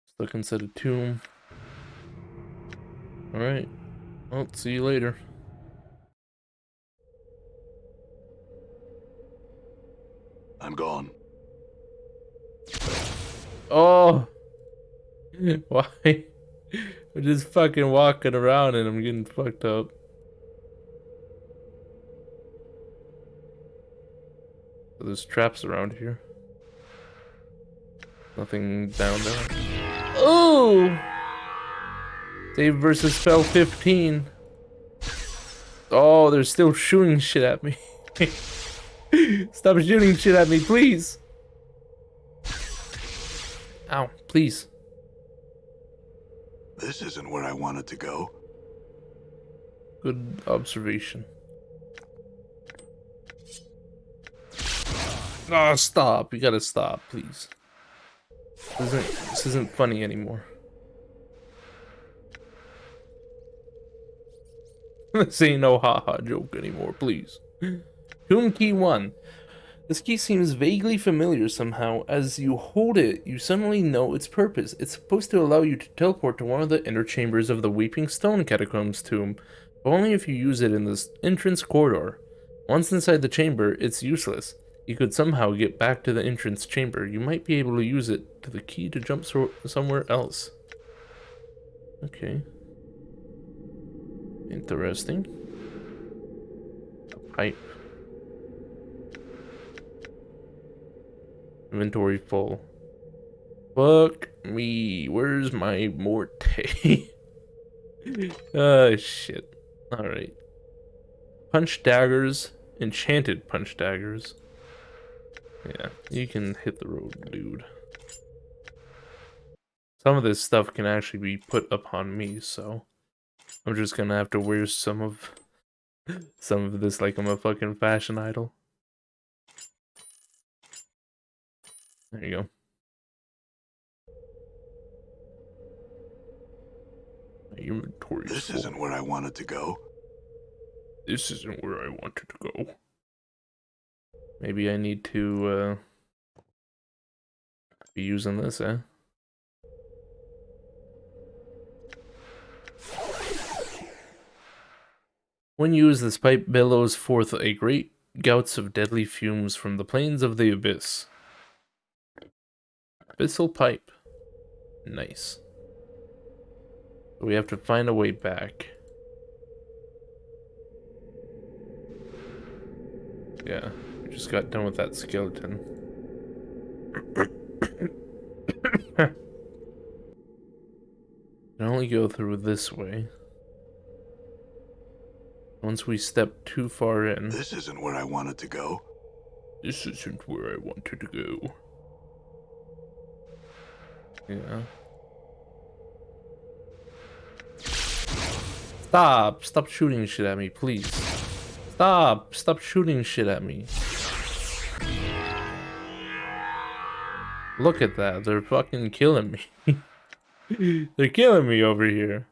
Stuck inside a tomb. Alright. Well, see you later. I'm gone. Oh! Why? I'm just fucking walking around and I'm getting fucked up. So there's traps around here. Nothing down there. Oh! Save versus spell 15. Oh, they're still shooting shit at me. Stop shooting shit at me, please. Ow, please. This isn't where I wanted to go. Good observation. Oh, stop. You gotta stop, please. This isn't funny anymore. This ain't no haha joke anymore, please. Tomb Key 1. This key seems vaguely familiar somehow. As you hold it, you suddenly know its purpose. It's supposed to allow you to teleport to one of the inner chambers of the Weeping Stone Catacombs tomb, but only if you use it in this entrance corridor. Once inside the chamber, it's useless. You could somehow get back to the entrance chamber. You might be able to use it to the key to jump somewhere else. Okay. Interesting. A pipe. Inventory full. Fuck me. Where's my morte? Oh, shit. Alright. Punch daggers. Enchanted punch daggers. Yeah, you can hit the road, dude. Some of this stuff can actually be put upon me, so I'm just gonna have to wear some of this like I'm a fucking fashion idol. There you go. My inventory. This isn't where I wanted to go. This isn't where I wanted to go. Maybe I need to be using this, eh? When used, this pipe billows forth a great gouts of deadly fumes from the plains of the abyss. Abyssal pipe. Nice. We have to find a way back. Yeah, we just got done with that skeleton. Can only go through this way. Once we step too far in. This isn't where I wanted to go. This isn't where I wanted to go. Yeah. Stop shooting shit at me, please. Stop shooting shit at me. Look at that, they're fucking killing me. They're killing me over here.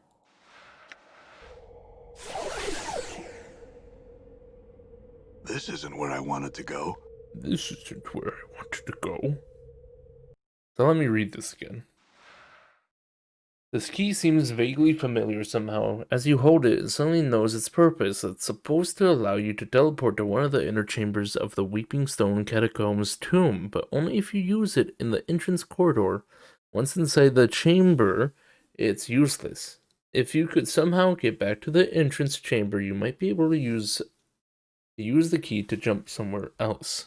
This isn't where I wanted to go. This isn't where I wanted to go. So let me read this again. This key seems vaguely familiar somehow. As you hold it, it suddenly knows its purpose. It's supposed to allow you to teleport to one of the inner chambers of the Weeping Stone Catacombs tomb, but only if you use it in the entrance corridor. Once inside the chamber, it's useless. If you could somehow get back to the entrance chamber, you might be able to use the key to jump somewhere else.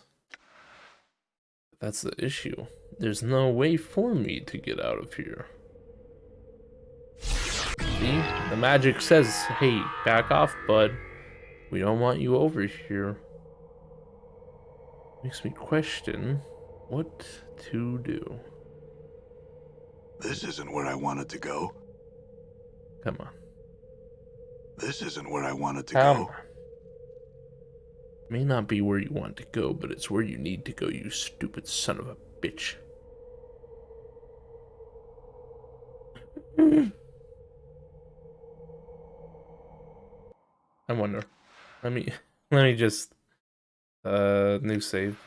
That's the issue. There's no way for me to get out of here. See? The magic says, hey, back off, bud. We don't want you over here. Makes me question what to do. This isn't where I wanted to go. Come on. This isn't where I wanted to Come go. on. May not be where you want to go, but it's where you need to go, you stupid son of a bitch. I wonder. Let me just new save.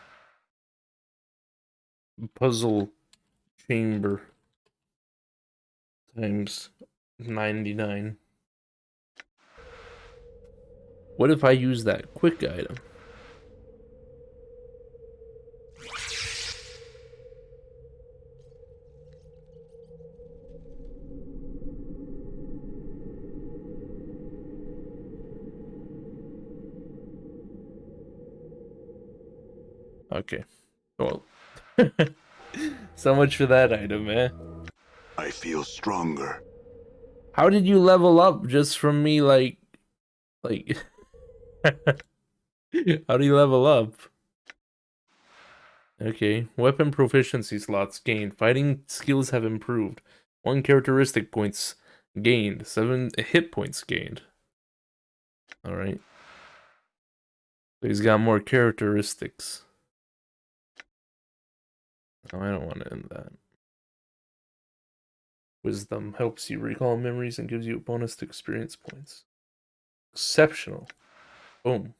Puzzle chamber times 99. What if I use that quick item? Okay. Well, so much for that item, man. I feel stronger. How did you level up just from me, like... How do you level up? Okay. Weapon proficiency slots gained. Fighting skills have improved. 1 characteristic points gained. 7 hit points gained. Alright. So he's got more characteristics. No, I don't want to end that. Wisdom helps you recall memories and gives you a bonus to experience points. Exceptional. Boom.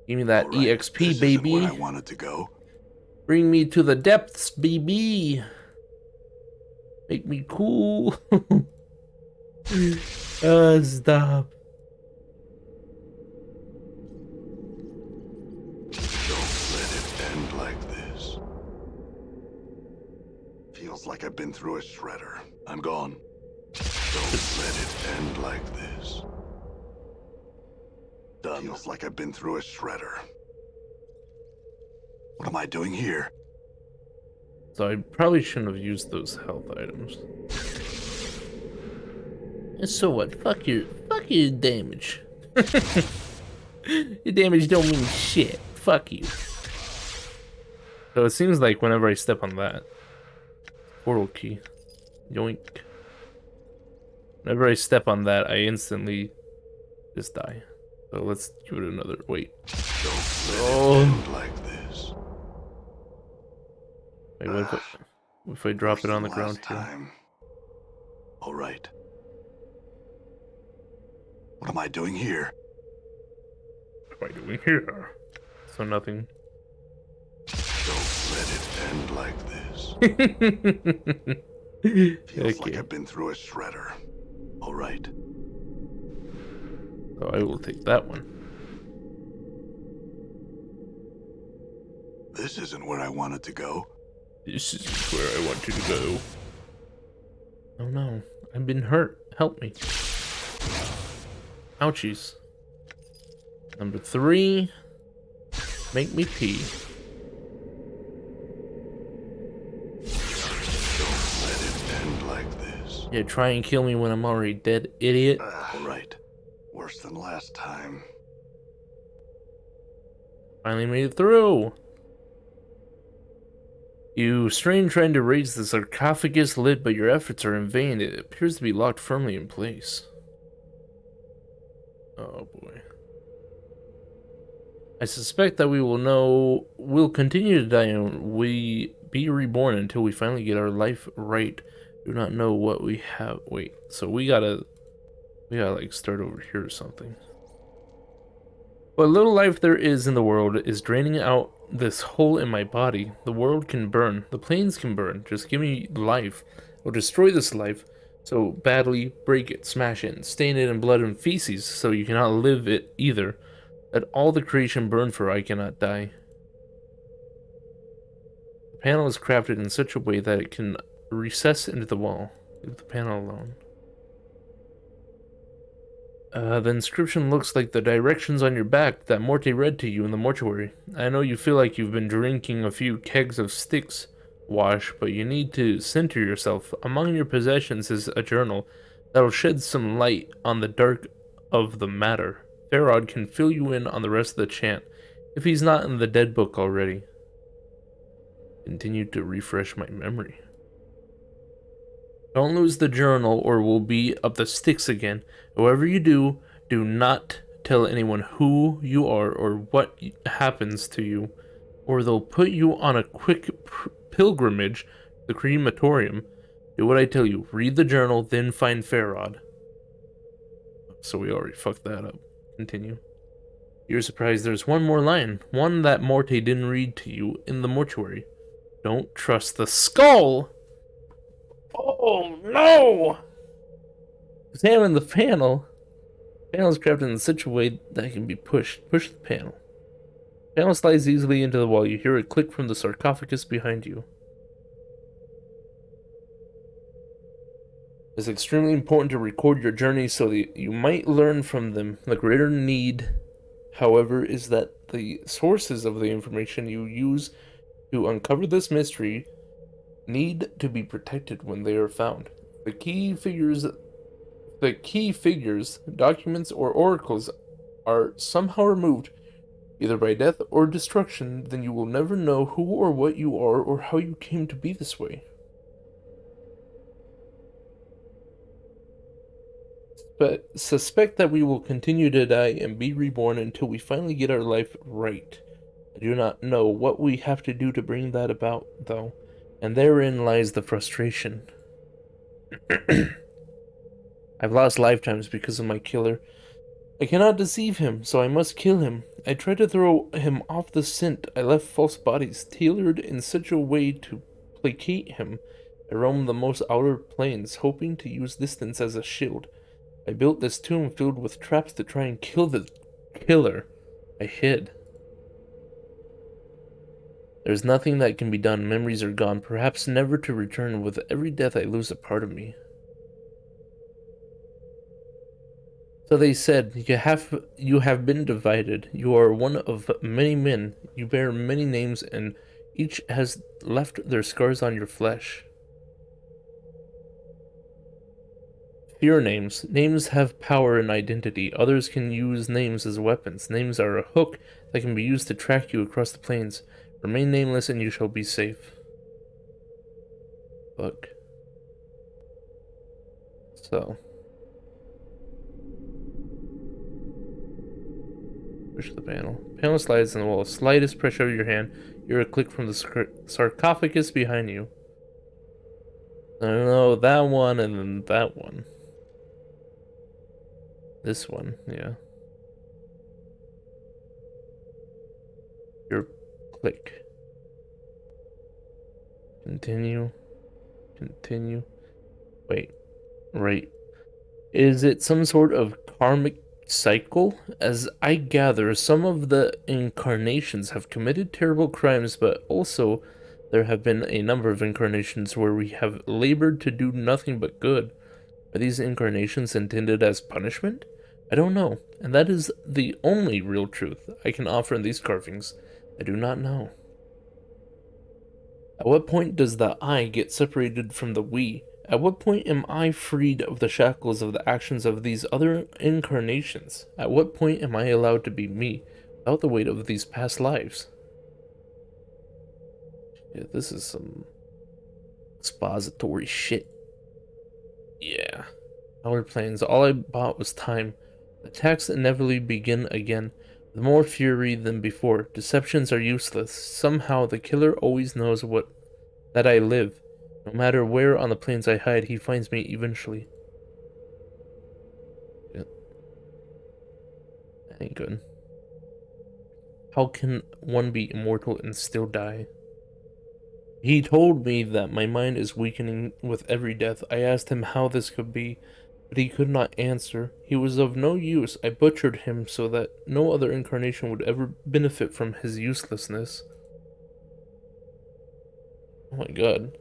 Give me that All right, EXP, this isn't baby. where I wanted to go. Bring me to the depths, baby. Make me cool. Stop. Don't let it end like this. Feels like I've been through a shredder. I'm gone. Don't let it end like this. Done. Feels like I've been through a shredder. What am I doing here? So I probably shouldn't have used those health items. And so what? Fuck your damage. Your damage don't mean shit. Fuck you. So it seems like whenever I step on that portal key, yoink. Whenever I step on that, I instantly just die. So let's give it another. Wait. Don't let it end like this. Wait, what if I drop Worse it on than the ground last here? time. All right. What am I doing here? What am I doing here? So nothing. Don't let it end like this. Feels like Okay. I've been through a shredder. All right. So I will take that one. This isn't where I wanted to go. This is where I want you to go. Oh no, I've been hurt. Help me. Ouchies. Number 3. Make me pee. Don't let it end like this. Yeah, try and kill me when I'm already dead, idiot. All right. Worse than last time. Finally made it through. You strain trying to raise the sarcophagus lid, but your efforts are in vain. It appears to be locked firmly in place. Oh boy. I suspect that we'll continue to die and we be reborn until we finally get our life right. Do not know what we have. Wait, so we gotta like start over here or something. What little life there is in the world is draining out this hole in my body. The world can burn. The planes can burn. Just give me life. I'll destroy this life so badly, break it, smash it, and stain it in blood and feces so you cannot live it either. Let all the creation burn, for I cannot die. The panel is crafted in such a way that it can recess into the wall. Leave the panel alone. The inscription looks like the directions on your back that Morty read to you in the mortuary. I know you feel like you've been drinking a few kegs of Styx wash, but you need to center yourself. Among your possessions is a journal that'll shed some light on the dark of the matter. Farod can fill you in on the rest of the chant, if he's not in the dead book already. Continue to refresh my memory. Don't lose the journal or we'll be up the sticks again. However you do, do not tell anyone who you are or what happens to you, or they'll put you on a quick pilgrimage to the crematorium. Do what I tell you. Read the journal, then find Farod. So we already fucked that up. Continue. You're surprised there's one more line. One that Morte didn't read to you in the mortuary. Don't trust the skull! Oh no! Examine the panel. The panel is crafted in such a way that it can be pushed. Push the panel. The panel slides easily into the wall. You hear a click from the sarcophagus behind you. It's extremely important to record your journey so that you might learn from them. The greater need, however, is that the sources of the information you use to uncover this mystery need to be protected when they are found. The key figures, documents, or oracles are somehow removed, either by death or destruction, then you will never know who or what you are or how you came to be this way. But suspect that we will continue to die and be reborn until we finally get our life right. I do not know what we have to do to bring that about, though, and therein lies the frustration. I've lost lifetimes because of my killer. I cannot deceive him, so I must kill him. I tried to throw him off the scent. I left false bodies tailored in such a way to placate him. I roamed the most outer planes, hoping to use distance as a shield. I built this tomb filled with traps to try and kill the killer. I hid. There's nothing that can be done. Memories are gone, perhaps never to return. With every death I lose a part of me. So they said, you have been divided. You are one of many men. You bear many names, and each has left their scars on your flesh. Fear names. Names have power and identity. Others can use names as weapons. Names are a hook that can be used to track you across the plains. Remain nameless and you shall be safe. Fuck. So, Push the panel. Panel slides on the wall. Slightest pressure of your hand. You hear a click from the sarcophagus behind you. I don't know, that one and then that one. This one, yeah. Your click. Continue. Continue. Wait. Right. Is it some sort of karmic cycle? As I gather, some of the incarnations have committed terrible crimes, but also there have been a number of incarnations where we have labored to do nothing but good. Are these incarnations intended as punishment? I don't know, and that is the only real truth I can offer in these carvings. I do not know. At what point does the I get separated from the we? At what point am I freed of the shackles of the actions of these other incarnations? At what point am I allowed to be me, without the weight of these past lives? Yeah, this is some expository shit. Yeah. Our plans, all I bought was time. Attacks inevitably begin again, with more fury than before. Deceptions are useless. Somehow the killer always knows that I live. No matter where on the plains I hide, he finds me eventually. Yeah. That ain't good. How can one be immortal and still die? He told me that my mind is weakening with every death. I asked him how this could be, but he could not answer. He was of no use. I butchered him so that no other incarnation would ever benefit from his uselessness. Oh my god.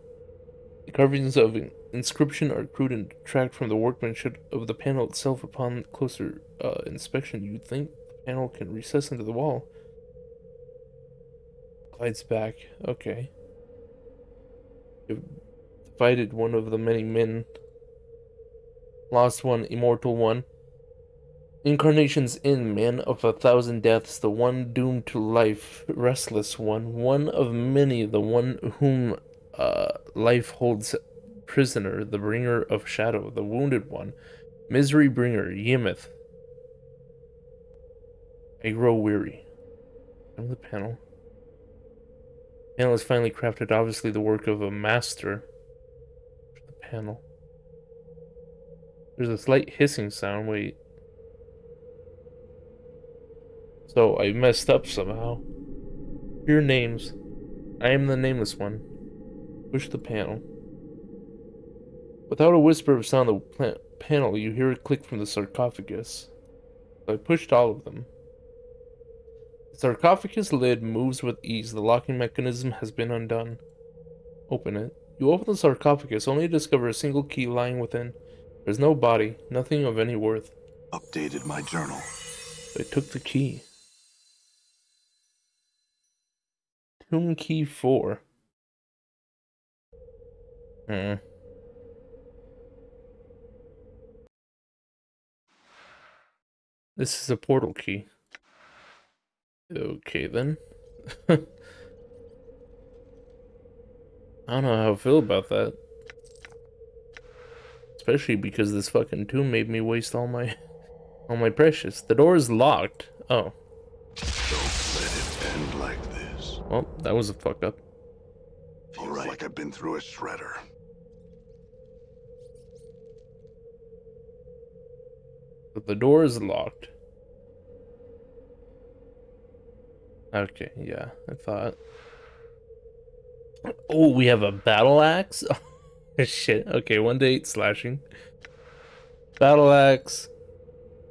The carvings of inscription are crude and detract from the workmanship of the panel itself. Upon closer inspection, you'd think the panel can recess into the wall. Glides back. Okay. You've divided one of the many men. Lost one, immortal one. Incarnations in, man of 1,000 deaths, the one doomed to life, restless one of many, the one whom life holds prisoner, the bringer of shadow, the wounded one, misery bringer, Yimith. I grow weary. From the panel. The panel is finally crafted, obviously the work of a master. The panel. There's a slight hissing sound, wait. So I messed up somehow. Your names. I am the nameless one. Push the panel. Without a whisper of sound on the panel, you hear a click from the sarcophagus. So I pushed all of them. The sarcophagus lid moves with ease. The locking mechanism has been undone. Open it. You open the sarcophagus only to discover a single key lying within. There's no body, nothing of any worth. Updated my journal. I took the key. Tomb key 4. This is a portal key. Okay then. I don't know how I feel about that. Especially because this fucking tomb made me waste all my precious. The door is locked. Oh. Don't let it end like this. Well, that was a fuck up. Feels like I've been through a shredder. But the door is locked. Okay, yeah, I thought. Oh, we have a battle axe? Oh, shit. Okay, 1-8 slashing. Battle axe.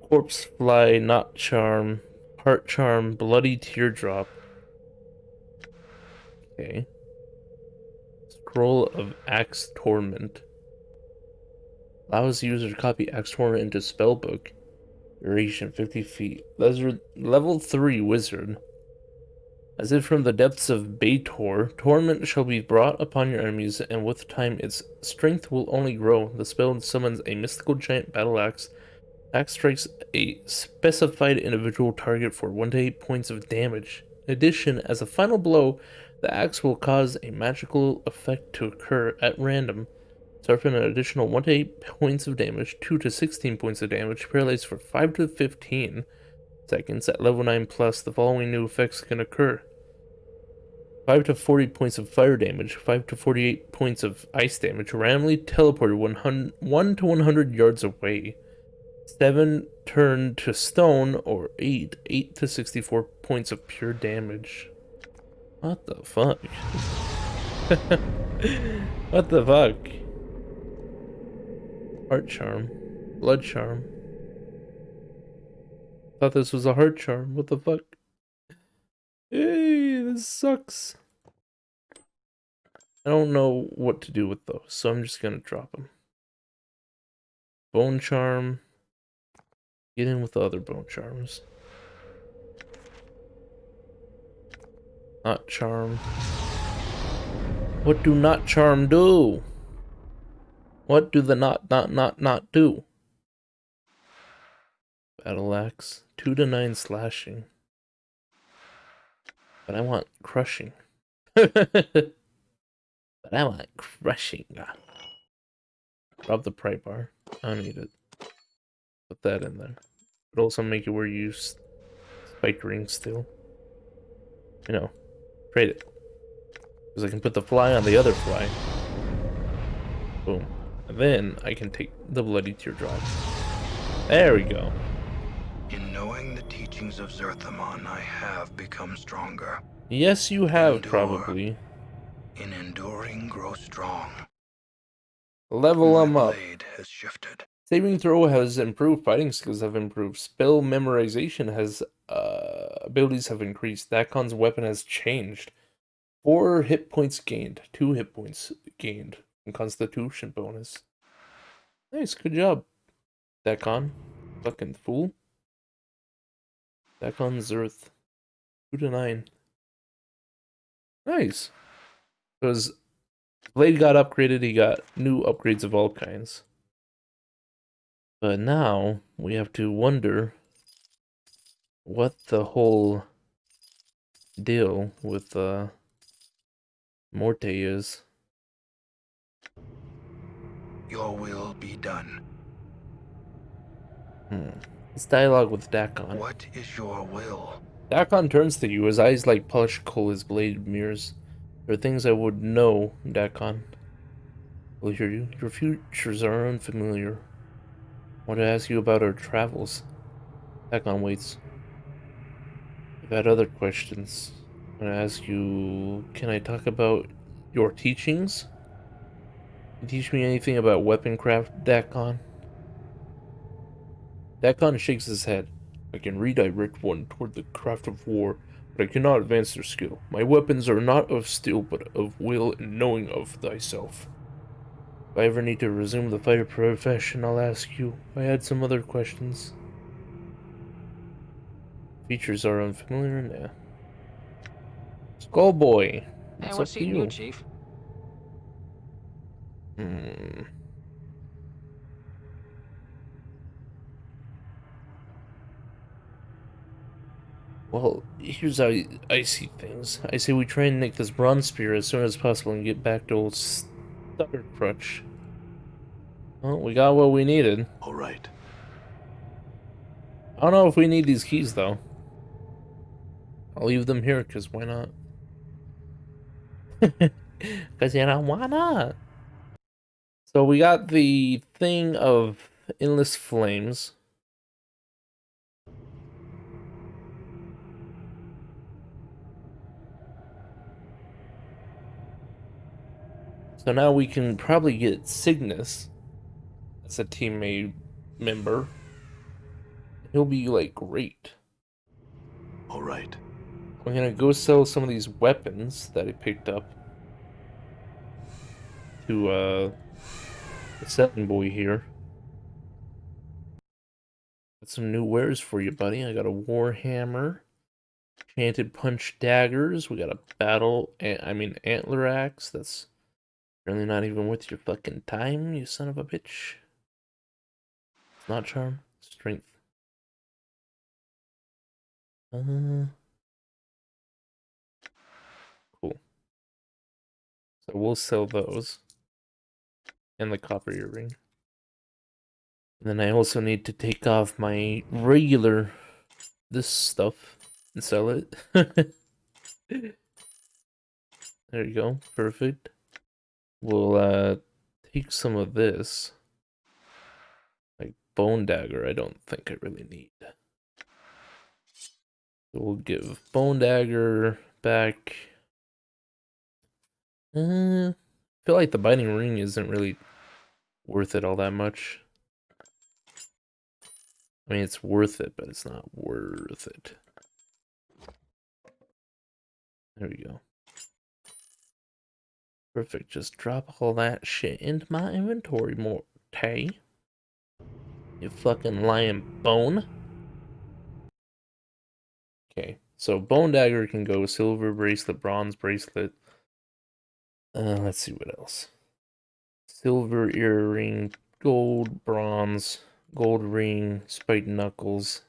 Corpse fly, knot charm. Heart charm, bloody teardrop. Okay. Scroll of Axe Torment. Allows the user to copy Axe Torment into spellbook. Duration 50 feet. Level 3 wizard. As if from the depths of Baitor, torment shall be brought upon your enemies, and with time its strength will only grow. The spell summons a mystical giant battle axe. Axe strikes a specified individual target for 1-8 points of damage. In addition, as a final blow, the axe will cause a magical effect to occur at random. Suffer an additional 1-8 points of damage, 2 to 16 points of damage, paralyzed for 5 to 15. seconds. At level 9 plus, the following new effects can occur. 5 to 40 points of fire damage, 5 to 48 points of ice damage, randomly teleported 1 to 100 yards away. 7 turn to stone, or 8 to 64 points of pure damage. What the fuck? What the fuck? Heart charm. Blood charm. Thought this was a heart charm. What the fuck? Hey, this sucks. I don't know what to do with those, so I'm just gonna drop them. Bone charm. Get in with the other bone charms. Not charm. What do not charm do? What do the not do? Battle axe. 2 to 9 slashing. But I want crushing. But I want crushing. Drop the pry bar. I don't need it. Put that in there. But also make it where you use spike ring still. You know, trade it. Because I can put the fly on the other fly. Boom. And then I can take the bloody teardrop. There we go. In knowing the teachings of Zerthamon, I have become stronger. Yes, you have, Endure. probably. In enduring, grow strong. Level My them up. blade has shifted. Saving throw has improved. Fighting skills have improved. Spell memorization has abilities have increased. Dakon's weapon has changed. 4 hit points gained. 2 hit points gained. And Constitution bonus. Nice, good job, Dakon. Fucking fool. Dakon's Earth. 2 to 9. Nice. Because Blade got upgraded, he got new upgrades of all kinds. But now we have to wonder what the whole deal with Morte is. Your will be done. It's dialogue with Dakon. What is your will? Dakon turns to you, his eyes like polished coal, his blade mirrors. There are things I would know, Dakon. Will hear you. Your futures are unfamiliar. I want to ask you about our travels. Dakon waits. I've had other questions. I'm gonna ask you, can I talk about your teachings? Can you teach me anything about weaponcraft, Dakon? Dakon shakes his head. I can redirect one toward the craft of war, but I cannot advance their skill. My weapons are not of steel, but of will and knowing of thyself. If I ever need to resume the fighter profession, I'll ask you. I had some other questions. Features are unfamiliar? Nah. Skullboy. Hey, What's what's up to eating you? you, Chief? Well, here's how I see things. I say we try and nick this bronze spear as soon as possible and get back to old Stutter Crutch. Well, we got what we needed. All right. I don't know if we need these keys, though. I'll leave them here, because why not? Because, you know, why not? So we got the thing of endless flames. So now we can probably get Cygnus as a teammate member. He'll be, like, great. All right. We're gonna go sell some of these weapons that I picked up to, the selling boy here. Got some new wares for you, buddy. I got a Warhammer, Enchanted Punch Daggers. We got a Antler Axe. That's really not even worth your fucking time, you son of a bitch. It's not charm, strength. Cool. So we'll sell those. And the copper earring. And then I also need to take off my regular this stuff and sell it. There you go. Perfect. We'll take some of this. Like Bone Dagger, I don't think I really need. So we'll give Bone Dagger back. I feel like the Binding Ring isn't really worth it all that much. I mean, it's worth it, but it's not worth it. There we go. Perfect. Just drop all that shit into my inventory, Morte. You fucking lying bone. Okay, so Bone Dagger can go silver bracelet, bronze bracelet. Let's see what else. Silver earring, gold, bronze, gold ring, spiked knuckles.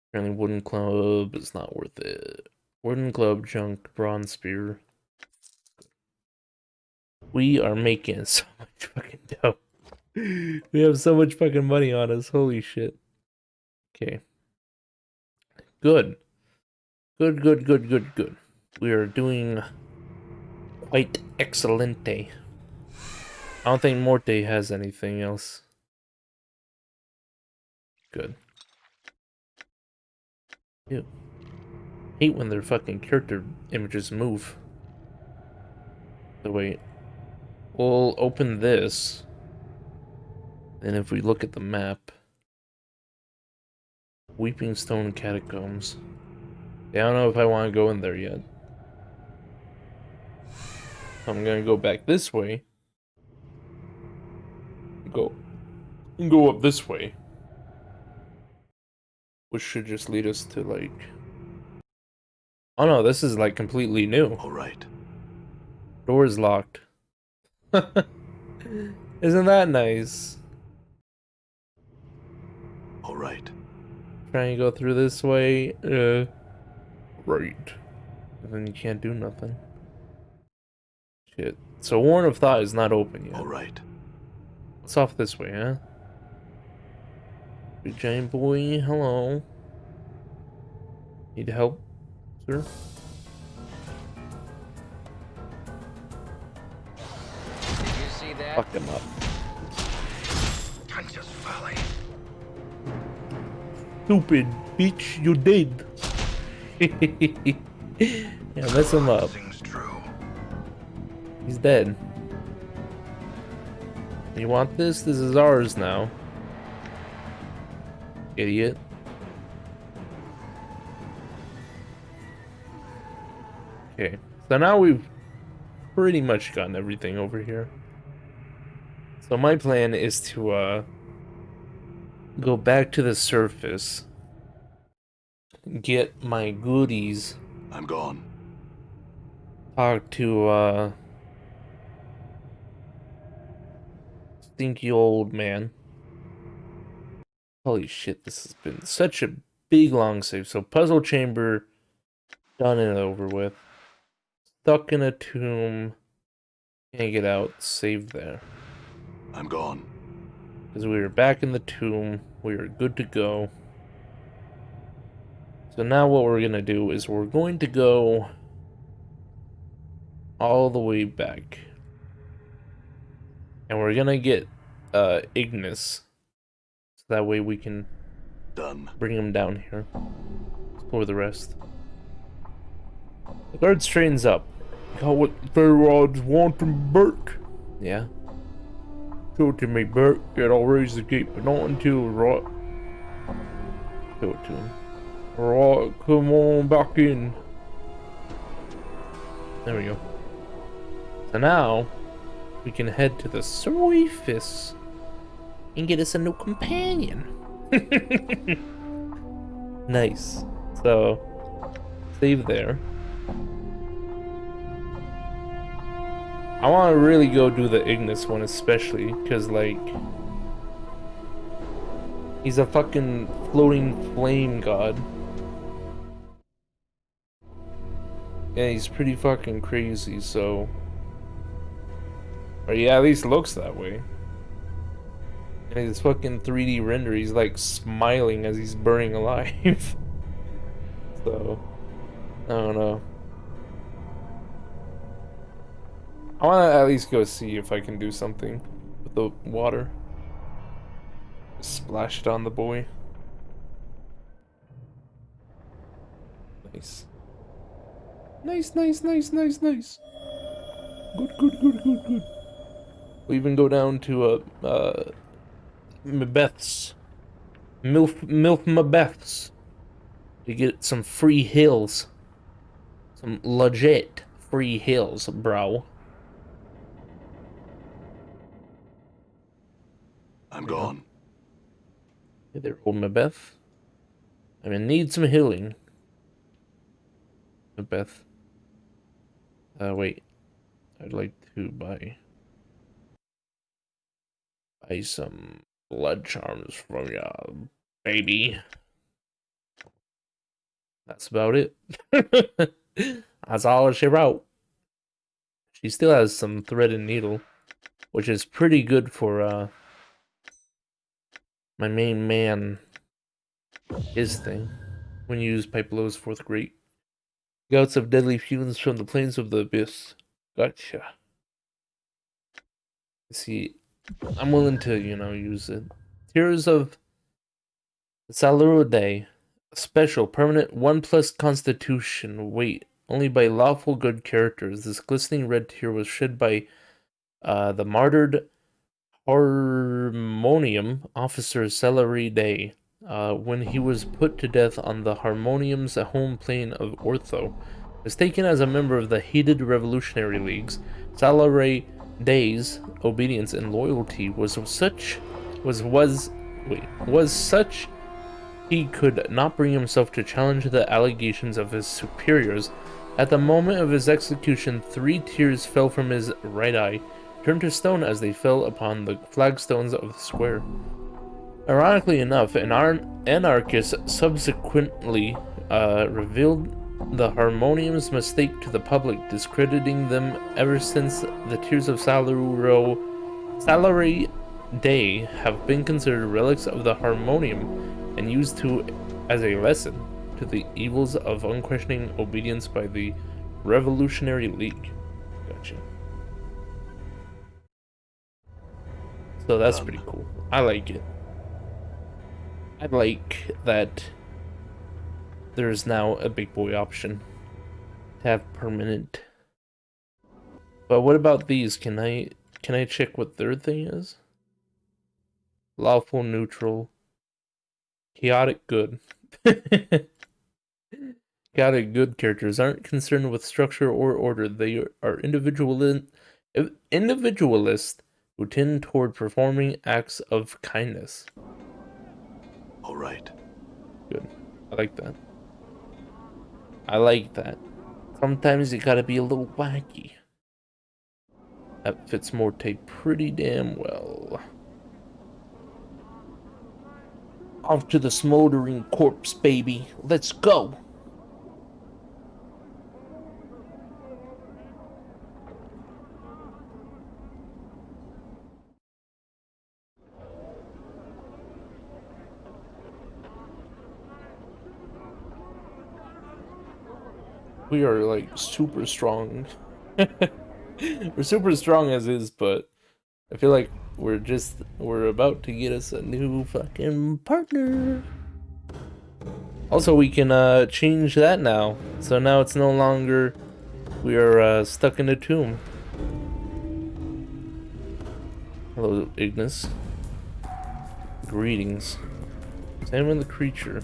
Apparently wooden club is not worth it. Wooden club, junk, bronze spear. We are making so much fucking dough. We have so much fucking money on us. Holy shit. Okay. Good. Good. We are doing quite excellente. I don't think Morte has anything else. Good. Ew. Hate when their fucking character images move. So wait. We'll open this. And if we look at the map. Weeping Stone Catacombs. Yeah, I don't know if I want to go in there yet. I'm gonna go back this way. Go up this way. Which should just lead us to like... Oh no, this is like completely new. Alright. Door's locked. Isn't that nice? Alright. Trying to go through this way. Right. And then you can't do nothing. Shit. So Warren of Thought is not open yet. Alright. It's off this way, huh? Big giant boy, hello. Need help, sir? Did you see that? Fuck him up. Conscious folly. Stupid bitch, you did. Yeah, mess him up. Things true. He's dead. You want this? This is ours now. Idiot. Okay, so now we've pretty much gotten everything over here. So my plan is to go back to the surface, get my goodies, I'm gone. talk to stinky old man. Holy shit, this has been such a big long save. So puzzle chamber done and over with. Stuck in a tomb. Can't get out. Save there. I'm gone. Because we were back in the tomb. We are good to go. So now what we're going to do is we're going to go all the way back. And we're going to get Ignis. So that way we can Done. bring him down here. Explore the rest. The guard straightens up. Got what Pharaoh's want from Burke. Yeah. Show it to me, Burke, and I'll raise the gate, but not until right. Show it to him. Alright, come on back in. There we go. So now, we can head to the surface and get us a new companion. Nice. So, save there. I want to really go do the Ignis one especially, because like, he's a fucking floating flame god. Yeah, he's pretty fucking crazy, so... Or yeah, at least looks that way. And his fucking 3D render, he's like smiling as he's burning alive. So, I don't know. I want to at least go see if I can do something with the water. Splash it on the boy. Nice. Nice, nice, nice, nice, nice. Good, good, good, good, good. We'll even go down to Macbeth's. Milf Macbeth's. To get some free hills. Some legit free hills, bro. I'm gone. Hey there, old Macbeth. I'm gonna need some healing. Macbeth. Wait. I'd like to buy some blood charms from ya, baby. That's about it. That's all she wrote. She still has some thread and needle, which is pretty good for my main man, his thing. When you use Pipe Blow's fourth grate. Gouts of deadly fumes from the plains of the abyss. Gotcha. See, I'm willing to, use it. Tears of Saluro Day. Special, permanent, 1+ constitution. Wait, only by lawful good characters. This glistening red tear was shed by the martyred Harmonium officer Celery Day when he was put to death on the Harmonium's home plane of Ortho. Mistaken as a member of the hated revolutionary leagues, Celery Day's obedience and loyalty was such he could not bring himself to challenge the allegations of his superiors. At the moment of his execution, 3 tears fell from his right eye, turned to stone as they fell upon the flagstones of the square. Ironically enough, an anarchist subsequently revealed the Harmonium's mistake to the public, discrediting them. Ever since, the tears of Salary Day have been considered relics of the Harmonium and used as a lesson to the evils of unquestioning obedience by the Revolutionary League. Gotcha. So that's pretty cool. I like it. I like that there's now a big boy option to have permanent. But what about these? Can I check what their thing is? Lawful, neutral, chaotic good. Chaotic good characters aren't concerned with structure or order. They are individualists who tend toward performing acts of kindness. All right. Good. I like that. I like that. Sometimes you gotta be a little wacky. That fits Morte pretty damn well. Off to the smoldering corpse, baby. Let's go. We are like super strong. We're super strong as is, but I feel like we're about to get us a new fucking partner. Also, we can change that now. So now it's no longer we are stuck in a tomb. Hello, Ignis. Greetings. Examine the creature.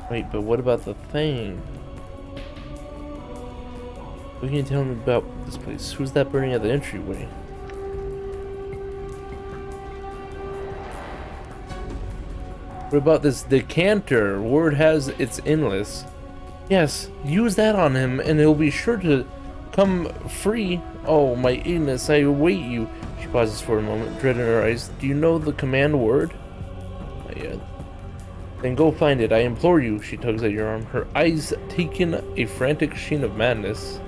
Wait, but what about the thing? What can you tell me about this place? Who's that burning at the entryway? What about this decanter? Word has it's endless. Yes, use that on him and he'll be sure to come free. Oh, my Ignis, I await you. She pauses for a moment, dread in her eyes. Do you know the command word? Not yet. Then go find it, I implore you. She tugs at your arm, her eyes taking a frantic sheen of madness.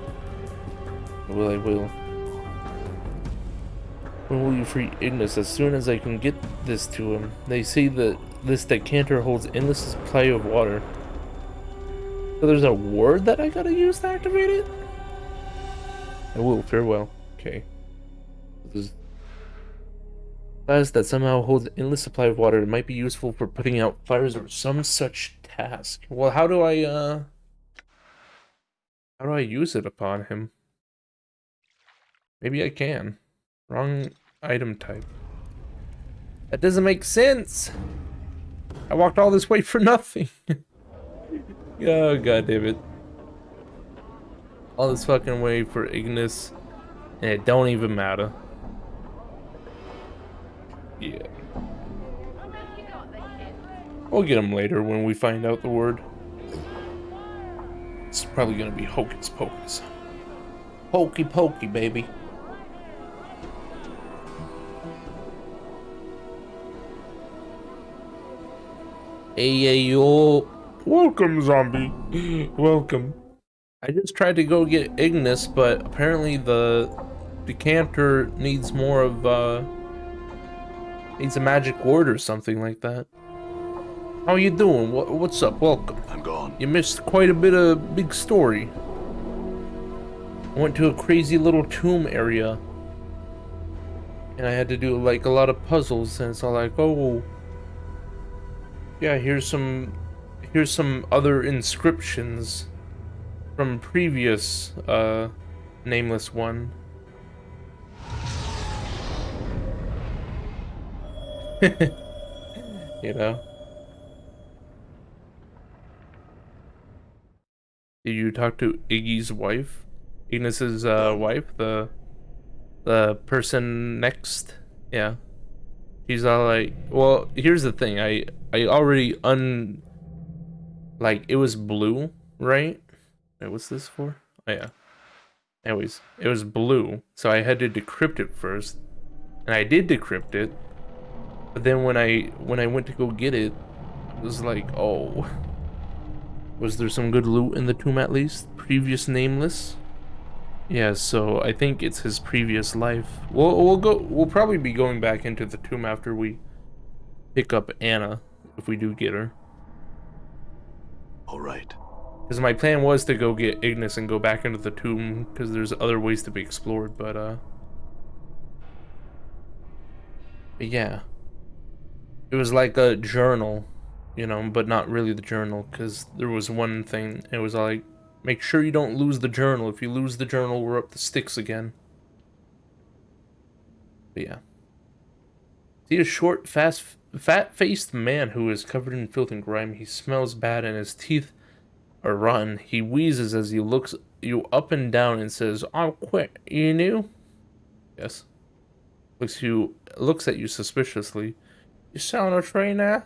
I will. When will you free Ignis? As soon as I can get this to him. They say that this decanter holds endless supply of water. So there's a word that I gotta use to activate it? I will, farewell. Okay. This glass that somehow holds an endless supply of water. It might be useful for putting out fires or some such task. Well, how do I use it upon him? Maybe I can. Wrong item type. That doesn't make sense. I walked all this way for nothing. Oh, god damn it. All this fucking way for Ignis, and it don't even matter. Yeah. We'll get him later when we find out the word. It's probably gonna be hocus pocus. Hokey pokey, baby. Hey, yo. Welcome, zombie. Welcome. I just tried to go get Ignis, but apparently the decanter needs more of, needs a magic word or something like that. How you doing? What's up? Welcome. I'm gone. You missed quite a bit of big story. I went to a crazy little tomb area. And I had to do, like, a lot of puzzles, and it's all like, oh... yeah, here's some other inscriptions from previous nameless one. You know. Did you talk to Iggy's wife? Ignis's wife, the person next? Yeah. She's all like, well, here's the thing. I already like, it was blue, right? Wait, what's this for? Oh, yeah. Anyways, it was blue, so I had to decrypt it first. And I did decrypt it. But then when I went to go get it, it was like, oh. Was there some good loot in the tomb at least? Previous nameless? Yeah, so I think it's his previous life. We'll probably be going back into the tomb after we pick up Anna, if we do get her. All right. Because my plan was to go get Ignis and go back into the tomb, because there's other ways to be explored, but yeah. It was like a journal, you know, but not really the journal, because there was one thing, it was like, make sure you don't lose the journal. If you lose the journal, we're up the sticks again. But yeah. See a short, fat-faced man who is covered in filth and grime. He smells bad and his teeth are rotten. He wheezes as he looks you up and down and says, "I'll quit. You knew?" Yes. Looks at you suspiciously. You selling a tray now?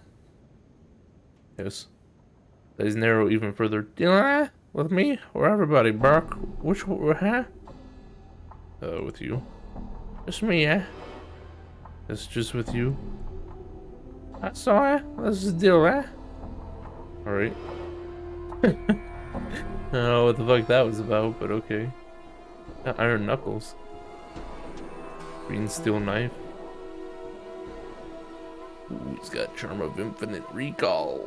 Yes. Eyes narrow even further. Dealing with me or everybody, Burke? Which, huh? With you. Just me, eh? It's just with you. That's all, eh? Let's just deal, eh? Alright. I don't know what the fuck that was about, but okay. Iron knuckles. Green steel knife. Ooh, he's got charm of infinite recall.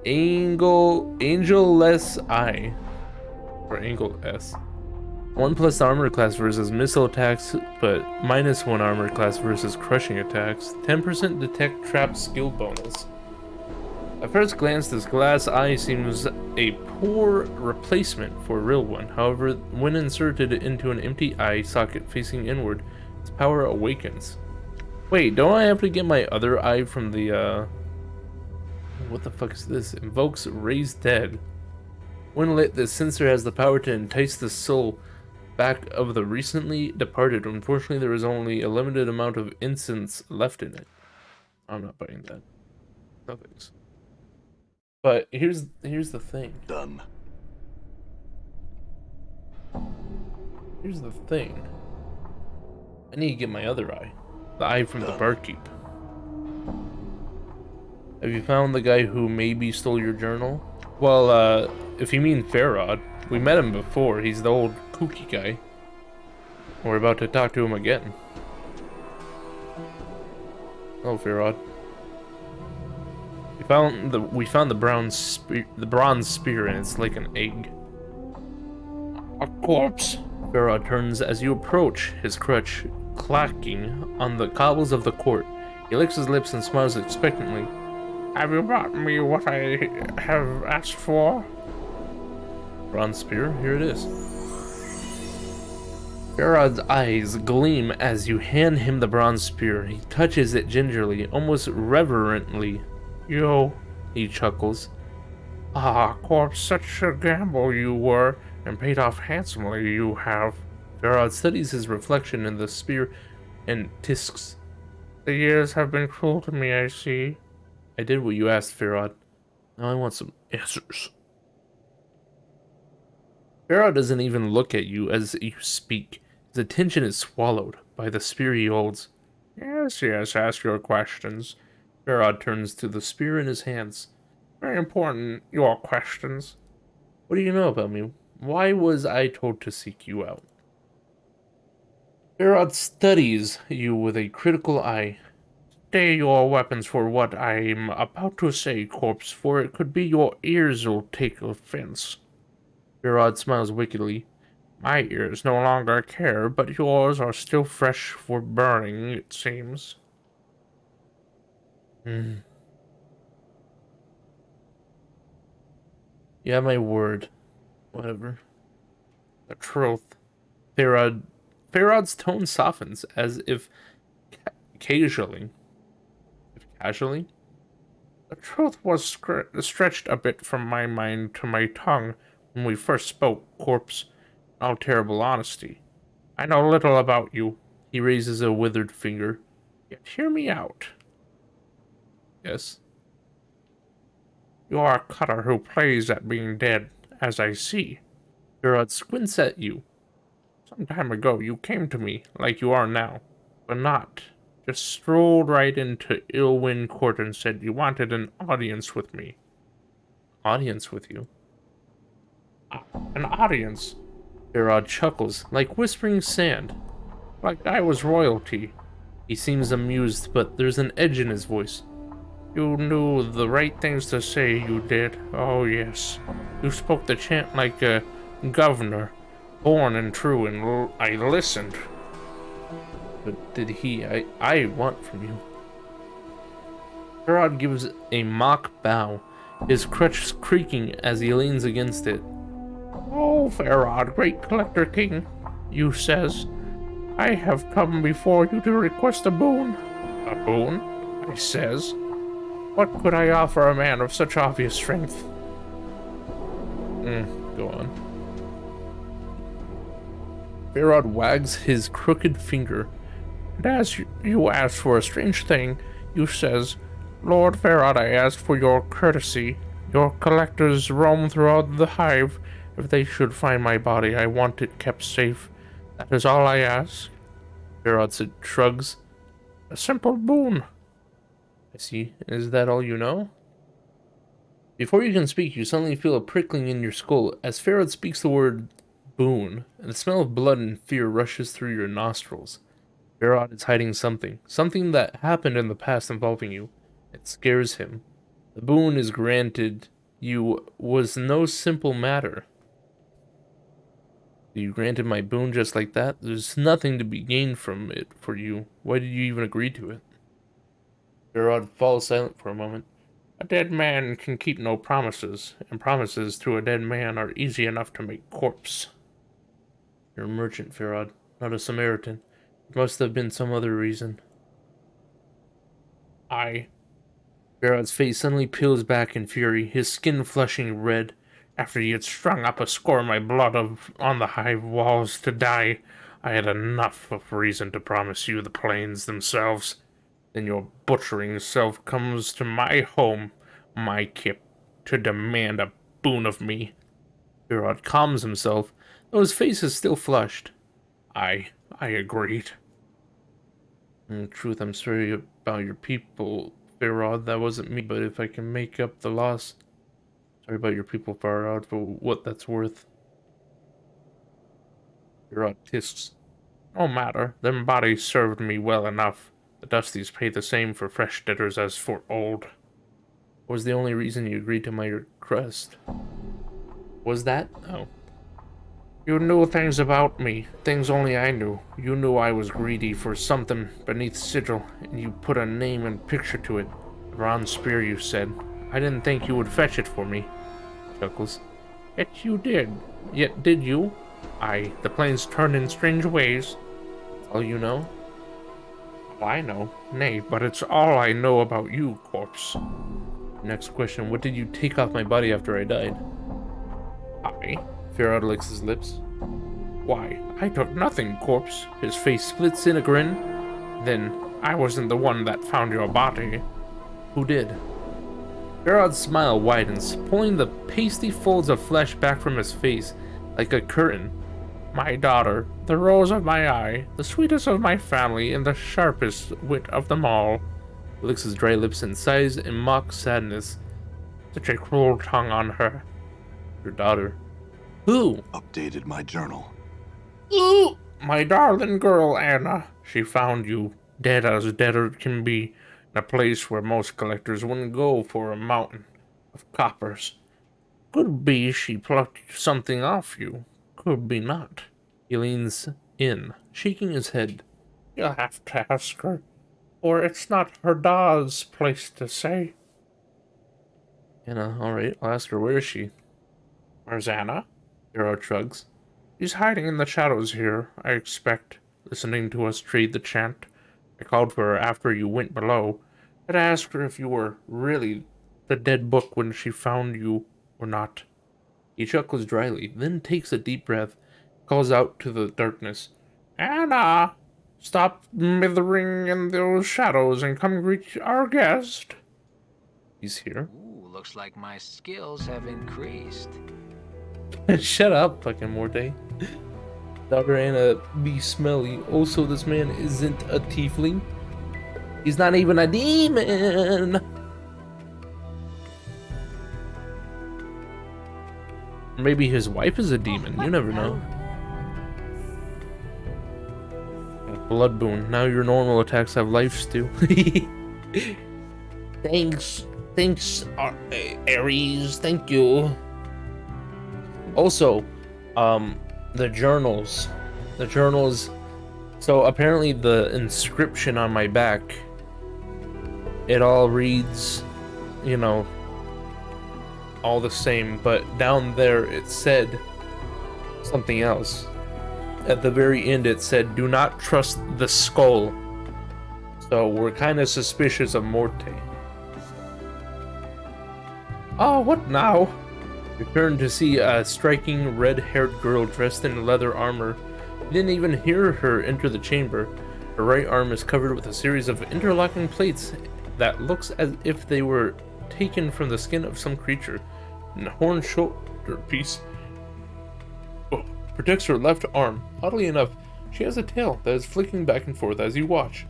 Angel-less eye. Or Angel S. 1+ armor class versus missile attacks, but -1 armor class versus crushing attacks. 10% detect trap skill bonus. At first glance, this glass eye seems a poor replacement for a real one. However, when inserted into an empty eye socket facing inward, its power awakens. Wait, don't I have to get my other eye from the, what the fuck is this? Invokes Raised Dead. When lit, this sensor has the power to entice the soul back of the recently departed. Unfortunately, there is only a limited amount of incense left in it. I'm not buying that. No thanks. But here's the thing. Done. Here's the thing. I need to get my other eye. The eye from the barkeep. Have you found the guy who maybe stole your journal? Well, if you mean Farrod, we met him before. He's the old kooky guy. We're about to talk to him again. Oh, Farod. We found the bronze spear, and it's like an egg. A corpse? Farod turns as you approach, his crutch clacking on the cobbles of the court. He licks his lips and smiles expectantly. Have you brought me what I have asked for? Bronze spear, here it is. Farod's eyes gleam as you hand him the bronze spear. He touches it gingerly, almost reverently. You... He chuckles. Ah, corpse, such a gamble you were, and paid off handsomely you have. Farod studies his reflection in the spear and tisks. The years have been cruel to me, I see. I did what you asked, Farod. Now I want some answers. Farod doesn't even look at you as you speak. His attention is swallowed by the spear he holds. Yes, yes, ask your questions. Farod turns to the spear in his hands. Very important, your questions. What do you know about me? Why was I told to seek you out? Farod studies you with a critical eye. Stay your weapons for what I'm about to say, corpse, for it could be your ears will take offense. Farod smiles wickedly. My ears no longer care, but yours are still fresh for burning, it seems. Yeah, my word. Whatever. The truth. Farod's tone softens as if casually. Casually? The truth was stretched a bit from my mind to my tongue when we first spoke, corpse. All terrible honesty. I know little about you. He raises a withered finger. Yet hear me out. Yes. You are a cutter who plays at being dead, as I see. Farod squints at you. Some time ago you came to me, like you are now, but not. Just strolled right into Illwyn Court and said you wanted an audience with me. Audience with you? An audience. Farod chuckles, like whispering sand. Like I was royalty. He seems amused, but there's an edge in his voice. You knew the right things to say, you did. Oh, yes. You spoke the chant like a governor, born and true, and I listened. But did I want from you? Farod gives a mock bow, his crutch creaking as he leans against it. Oh, Farod, great collector king, you says, I have come before you to request a boon. A boon? I says. What could I offer a man of such obvious strength? Go on. Farod wags his crooked finger. And as you asked for a strange thing, you says, Lord Farod, I ask for your courtesy. Your collectors roam throughout the hive. If they should find my body, I want it kept safe. That is all I ask. Farod shrugs. A simple boon. I see. Is that all you know? Before you can speak, you suddenly feel a prickling in your skull as Farod speaks the word boon, and the smell of blood and fear rushes through your nostrils. Farod is hiding something. Something that happened in the past involving you. It scares him. The boon is granted you was no simple matter. You granted my boon just like that? There's nothing to be gained from it for you. Why did you even agree to it? Farod falls silent for a moment. A dead man can keep no promises, and promises to a dead man are easy enough to make corpse. You're a merchant, Farod, not a Samaritan. There must have been some other reason. Farod's face suddenly peels back in fury, his skin flushing red. After he had strung up a score of my blood on the hive walls to die, I had enough of reason to promise you the plains themselves. Then your butchering self comes to my home, my kip, to demand a boon of me. Farod calms himself, though his face is still flushed. I agreed. In truth, I'm sorry about your people, Farod. That wasn't me, but if I can make up the loss... Sorry about your people, Farod, for what that's worth. Farod tisks. No matter, them bodies served me well enough. The Dusties pay the same for fresh debtors as for old. Was the only reason you agreed to my request? Was that? Oh. You knew things about me, things only I knew. You knew I was greedy for something beneath sigil, and you put a name and picture to it. A bronze spear, you said. I didn't think you would fetch it for me. Chuckles. Yet you did. Yet did you? Aye, the plains turn in strange ways. All you know? All I know. Nay, but it's all I know about you, corpse. Next question. What did you take off my body after I died? I? Farrod licks his lips. Why, I took nothing, corpse. His face splits in a grin. Then, I wasn't the one that found your body. Who did? Farrod's smile widens, pulling the pasty folds of flesh back from his face like a curtain. My daughter, the rose of my eye, the sweetest of my family, and the sharpest wit of them all. Licks his dry lips and sighs in mock sadness. Such a cruel tongue on her. Your daughter. Who? Updated my journal. Ooh, my darling girl, Anna. She found you, dead as deader can be, in a place where most collectors wouldn't go for a mountain of coppers. Could be she plucked something off you. Could be not. He leans in, shaking his head. You'll have to ask her, or it's not her da's place to say. Anna, alright, I'll ask her. Where is she? Where's Anna? Farrod shrugs. She's hiding in the shadows here, I expect, listening to us trade the chant. I called for her after you went below. I'd asked her if you were really the dead book when she found you or not. He chuckles dryly, then takes a deep breath, calls out to the darkness. Anna! Stop mithering in those shadows and come greet our guest. He's here. Ooh, looks like my skills have increased. Shut up, fucking Morte. Dr. Anna be smelly. Also, this man isn't a tiefling. He's not even a demon. Maybe his wife is a demon. You never know. Blood boon. Now your normal attacks have life steal. Thanks, Ares. Thank you. Also, the journals. So apparently the inscription on my back, it all reads, you know, all the same, but down there it said something else. At the very end it said, do not trust the skull. So we're kind of suspicious of Morte. Oh, what now? We turned to see a striking red-haired girl dressed in leather armor. We didn't even hear her enter the chamber. Her right arm is covered with a series of interlocking plates that looks as if they were taken from the skin of some creature. And the horn shoulder piece protects her left arm. Oddly enough, she has a tail that is flicking back and forth as you watch.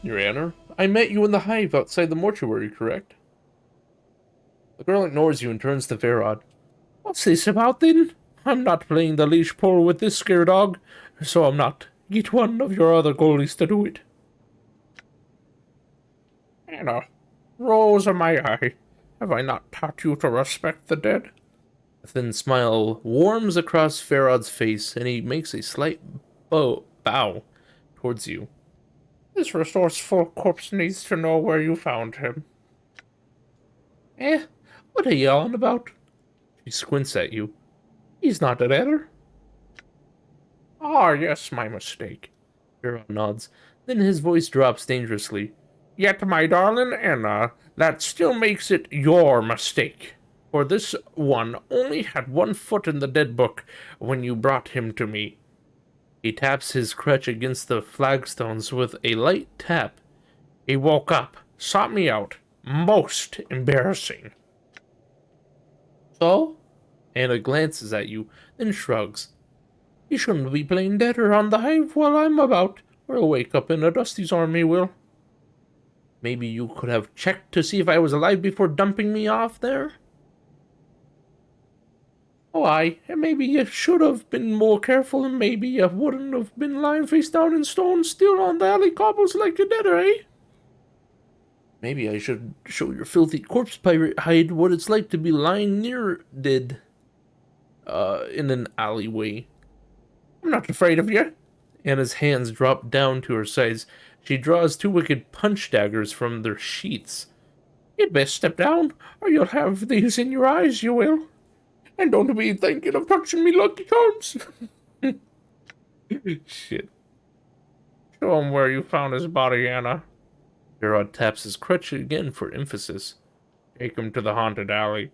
Your Honor, I met you in the hive outside the mortuary, correct? The girl ignores you and turns to Farrod. What's this about, then? I'm not playing the leash pull with this scare dog, so I'm not. Get one of your other goalies to do it. Anna, rose of my eye, have I not taught you to respect the dead? A thin smile warms across Farrod's face, and he makes a slight bow towards you. This resourceful corpse needs to know where you found him. What are you on about? She squints at you. He's not a debtor. Ah, yes, my mistake. Farrod nods. Then his voice drops dangerously. Yet, my darling Anna, that still makes it your mistake. For this one only had 1 foot in the dead book when you brought him to me. He taps his crutch against the flagstones with a light tap. He woke up, sought me out. Most embarrassing. So? Anna glances at you, then shrugs. You shouldn't be playing debtor on the hive while I'm about. We'll wake up in a Dusty's army, will. Maybe you could have checked to see if I was alive before dumping me off there? Oh, aye, and maybe you should have been more careful, and maybe you wouldn't have been lying face down in stone still on the alley cobbles like you did, eh? Maybe I should show your filthy corpse pirate hide what it's like to be lying near dead. In an alleyway. I'm not afraid of you. Anna's hands drop down to her sides. She draws two wicked punch daggers from their sheaths. You'd best step down, or you'll have these in your eyes, you will. And don't be thinking of touching me lucky charms. Shit. Show him where you found his body, Anna. Gerard taps his crutch again for emphasis. Take him to the haunted alley.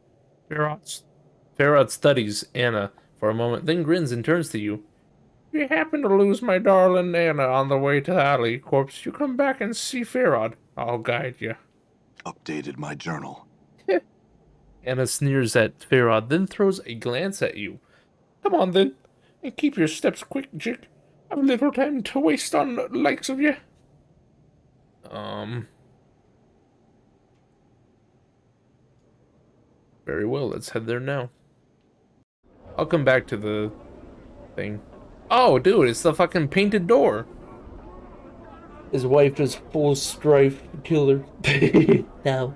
Farad studies Anna for a moment, then grins and turns to you. If you happen to lose my darling Anna on the way to the alley, corpse, you come back and see Farad. I'll guide you. Updated my journal. Anna sneers at Farad, then throws a glance at you. Come on, then, and keep your steps quick, Jick. I've little time to waste on the likes of you. Very well, let's head there now. I'll come back to the thing. Oh, dude, it's the fucking painted door. His wife just full strife killer. No.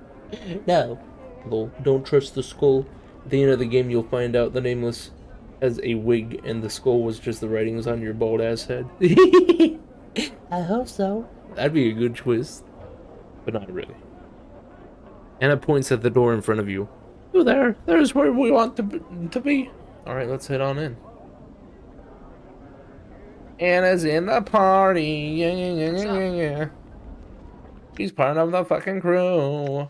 Lol, don't trust the skull. At the end of the game, you'll find out the Nameless has a wig, and the skull was just the writings on your bald ass head. I hope so. That'd be a good twist, but not really. Anna points at the door in front of you. Oh, there's where we want to be. All right, let's head on in. Anna's in the party. Yeah. She's part of the fucking crew.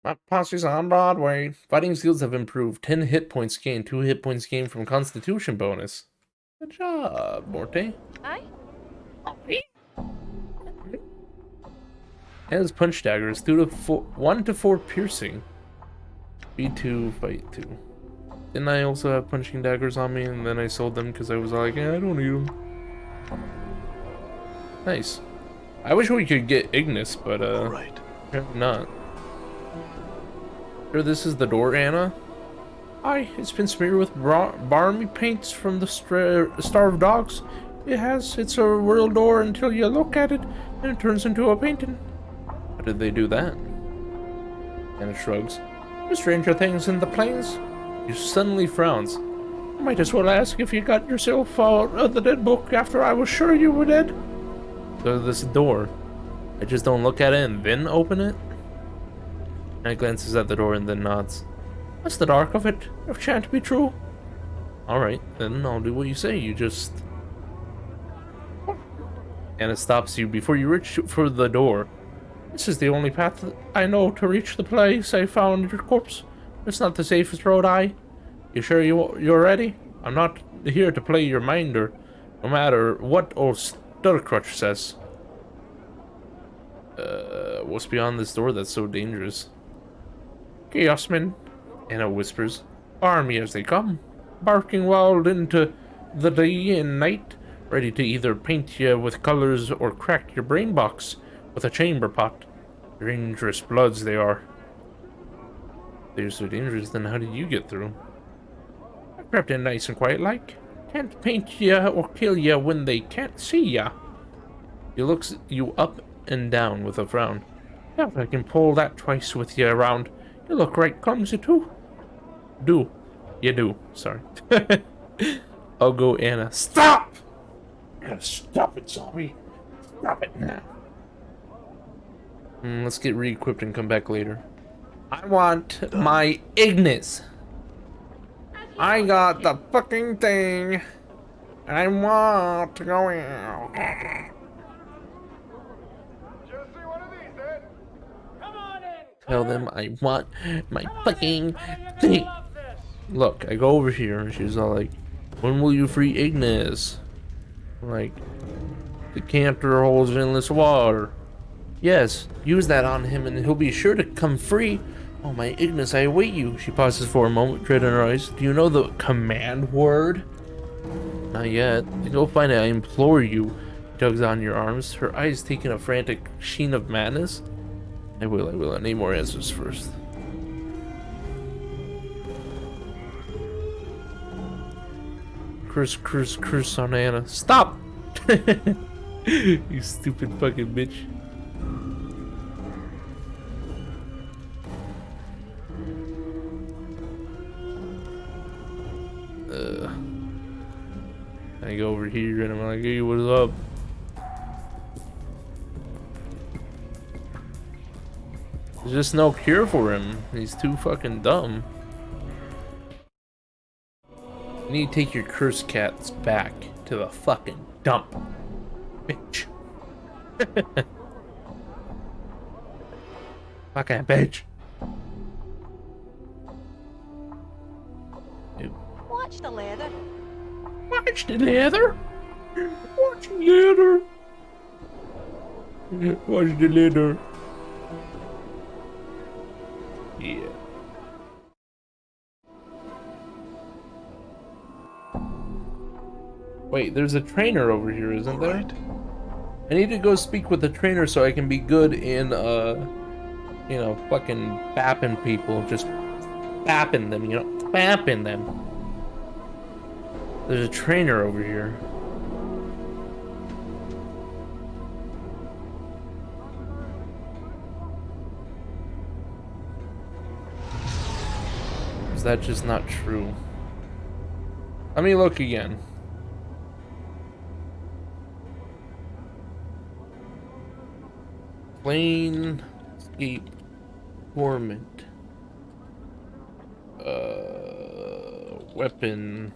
My posse's on Broadway. Fighting skills have improved. 10 hit points gained. 2 hit points gained from Constitution bonus. Good job, Morte. Hi. Anna's punch daggers 1 to 4 piercing. B2, fight 2. Didn't I also have punching daggers on me, and then I sold them because I was like, I don't need them. Nice. I wish we could get Ignis, but Alright. apparently not. Sure, this is the door, Anna? Aye, it's been smeared with barmy paints from the starved dogs. It has. It's a real door until you look at it, and it turns into a painting. How did they do that? Anna shrugs. Stranger things in the plains. He suddenly frowns. Might as well ask if you got yourself out of the dead book after I was sure you were dead. So this door, I just don't look at it and then open it? Anna glances at the door and then nods. That's the dark of it, if shan't be true. Alright, then I'll do what you say. You just... Anna stops you before you reach for the door. This is the only path I know to reach the place I found your corpse. It's not the safest road, You sure you're ready? I'm not here to play your minder, no matter what old Stuttercrutch says. What's beyond this door that's so dangerous? Chaosmen, Anna whispers. army as they come, barking wild into the day and night, ready to either paint you with colors or crack your brain box with a chamber pot. Dangerous bloods they are. They're so dangerous, then how did you get through? I crept in nice and quiet like. Can't paint ya or kill ya when they can't see ya. He looks you up and down with a frown. Doubt I can pull that twice with ya around. You look right clumsy too. You do. Sorry. I'll go, Anna. Stop! Stop it, zombie. Stop it now. Let's get re-equipped and come back later. I want my Ignis. I got the fucking thing. And I want to go in. Tell them I want my fucking thing. Look, I go over here and she's all like, when will you free Ignis? I'm like, the canter holds endless water. Yes, use that on him and he'll be sure to come free. Oh, my Ignis, I await you. She pauses for a moment, dread in her eyes. Do you know the command word? Not yet. Go find it, I implore you. She tugs on your arms, her eyes taking a frantic sheen of madness. I will. I need more answers first. Curse on Anna. Stop! You stupid fucking bitch. I go over here and I'm like, hey, what's up? There's just no cure for him. He's too fucking dumb. You need to take your cursed cats back to the fucking dump, bitch. Fucking bitch. Watch the leather. Watch the leather. Watch the leather. Watch the leather. Yeah. Wait, there's a trainer over here, isn't there? Right. I need to go speak with the trainer so I can be good in, you know, fucking bapping people. Just bapping them, you know, bapping them. There's a trainer over here. Is that just not true? Let me look again. Planescape Torment. Weapon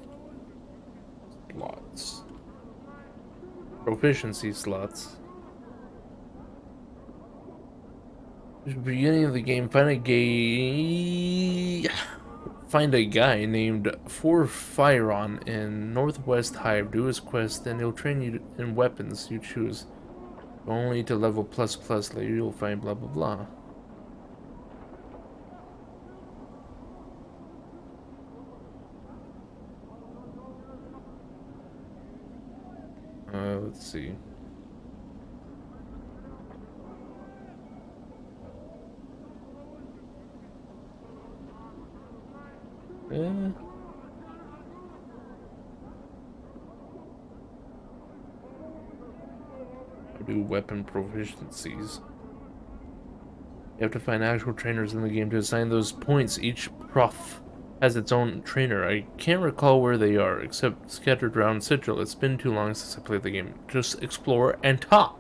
slots. Proficiency slots. At the beginning of the game, find a guy named For Firon in Northwest Hive. Do his quest, and he'll train you in weapons you choose. Only to level ++ later you'll find blah blah blah. Let's see. Do weapon proficiencies. You have to find actual trainers in the game to assign those points. Each prof has its own trainer. I can't recall where they are, except scattered around Sigil. It's been too long since I played the game. Just explore and talk.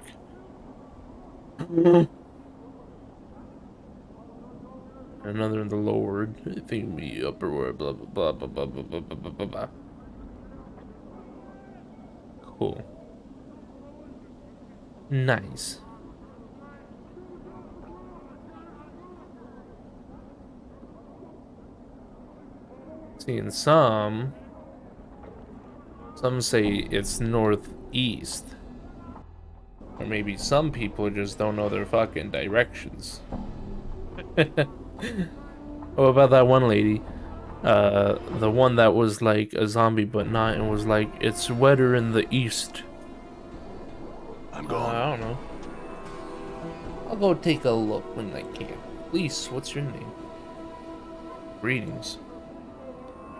Another in the lower, I think the upper word, blah blah blah blah blah blah blah blah blah blah. Cool. Nice. Seeing some say it's northeast. Or maybe some people just don't know their fucking directions. What about that one lady? The one that was like a zombie but not, and was like, it's wetter in the east. I'm gone. I don't know. I'll go take a look when I can. Please, what's your name? Greetings.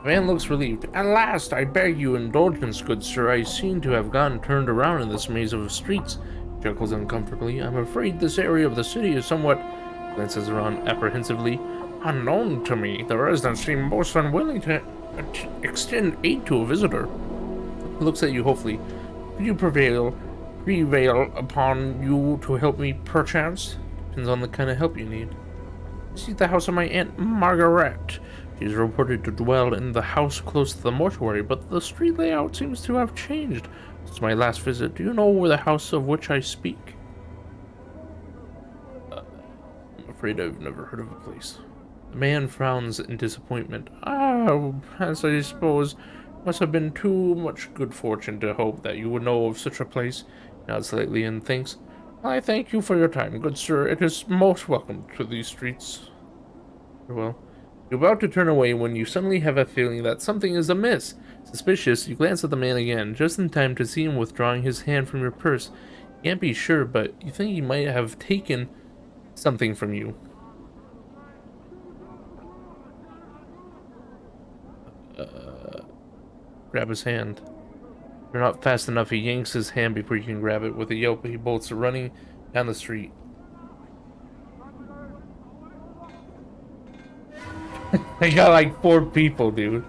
The man looks relieved. At last, I beg you indulgence, good sir. I seem to have gotten turned around in this maze of streets. Chuckles uncomfortably. I'm afraid this area of the city is somewhat... Glances around apprehensively. Unknown to me. The residents seem most unwilling to extend aid to a visitor. He looks at you hopefully. Could you prevail upon you to help me, perchance? Depends on the kind of help you need. See the house of my Aunt Margaret. She is reported to dwell in the house close to the mortuary, but the street layout seems to have changed since my last visit. Do you know where the house of which I speak? I'm afraid I've never heard of a place. The man frowns in disappointment. As I suppose, must have been too much good fortune to hope that you would know of such a place. Nods slightly and thinks. I thank you for your time, good sir. It is most welcome to these streets. Farewell. You're about to turn away when you suddenly have a feeling that something is amiss. Suspicious, you glance at the man again, just in time to see him withdrawing his hand from your purse. You can't be sure, but you think he might have taken something from you. Grab his hand. If you're not fast enough, he yanks his hand before you can grab it. With a yelp, he bolts running down the street. I got like 4 people, dude.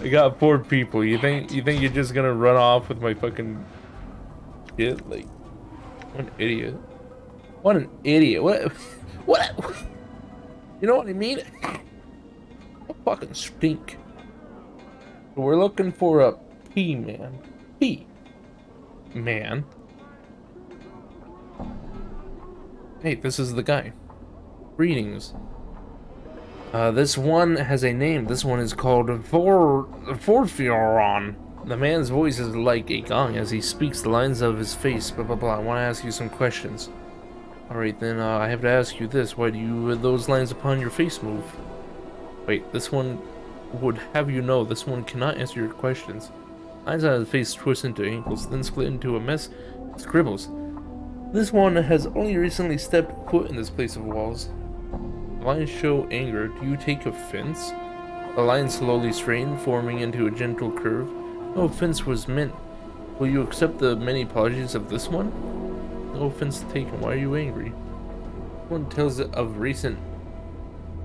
I got 4 people. You think you're just gonna run off with my fucking shit? Like, what an idiot. What an idiot. What? You know what I mean? I fucking stink. We're looking for a P-man. P-man. Hey, this is the guy. Greetings. This one has a name. This one is called Forfioron. The man's voice is like a gong as he speaks the lines of his face. Blah blah blah. I want to ask you some questions. Alright then, I have to ask you this. Why do those lines upon your face move? Wait, this one would have you know this one cannot answer your questions. Lines on his face twist into ankles, then split into a mess of scribbles. This one has only recently stepped foot in this place of walls. The lines show anger. Do you take offense? The lines slowly strain, forming into a gentle curve. No offense was meant. Will you accept the many apologies of this one? No offense taken. Why are you angry? One tells of recent.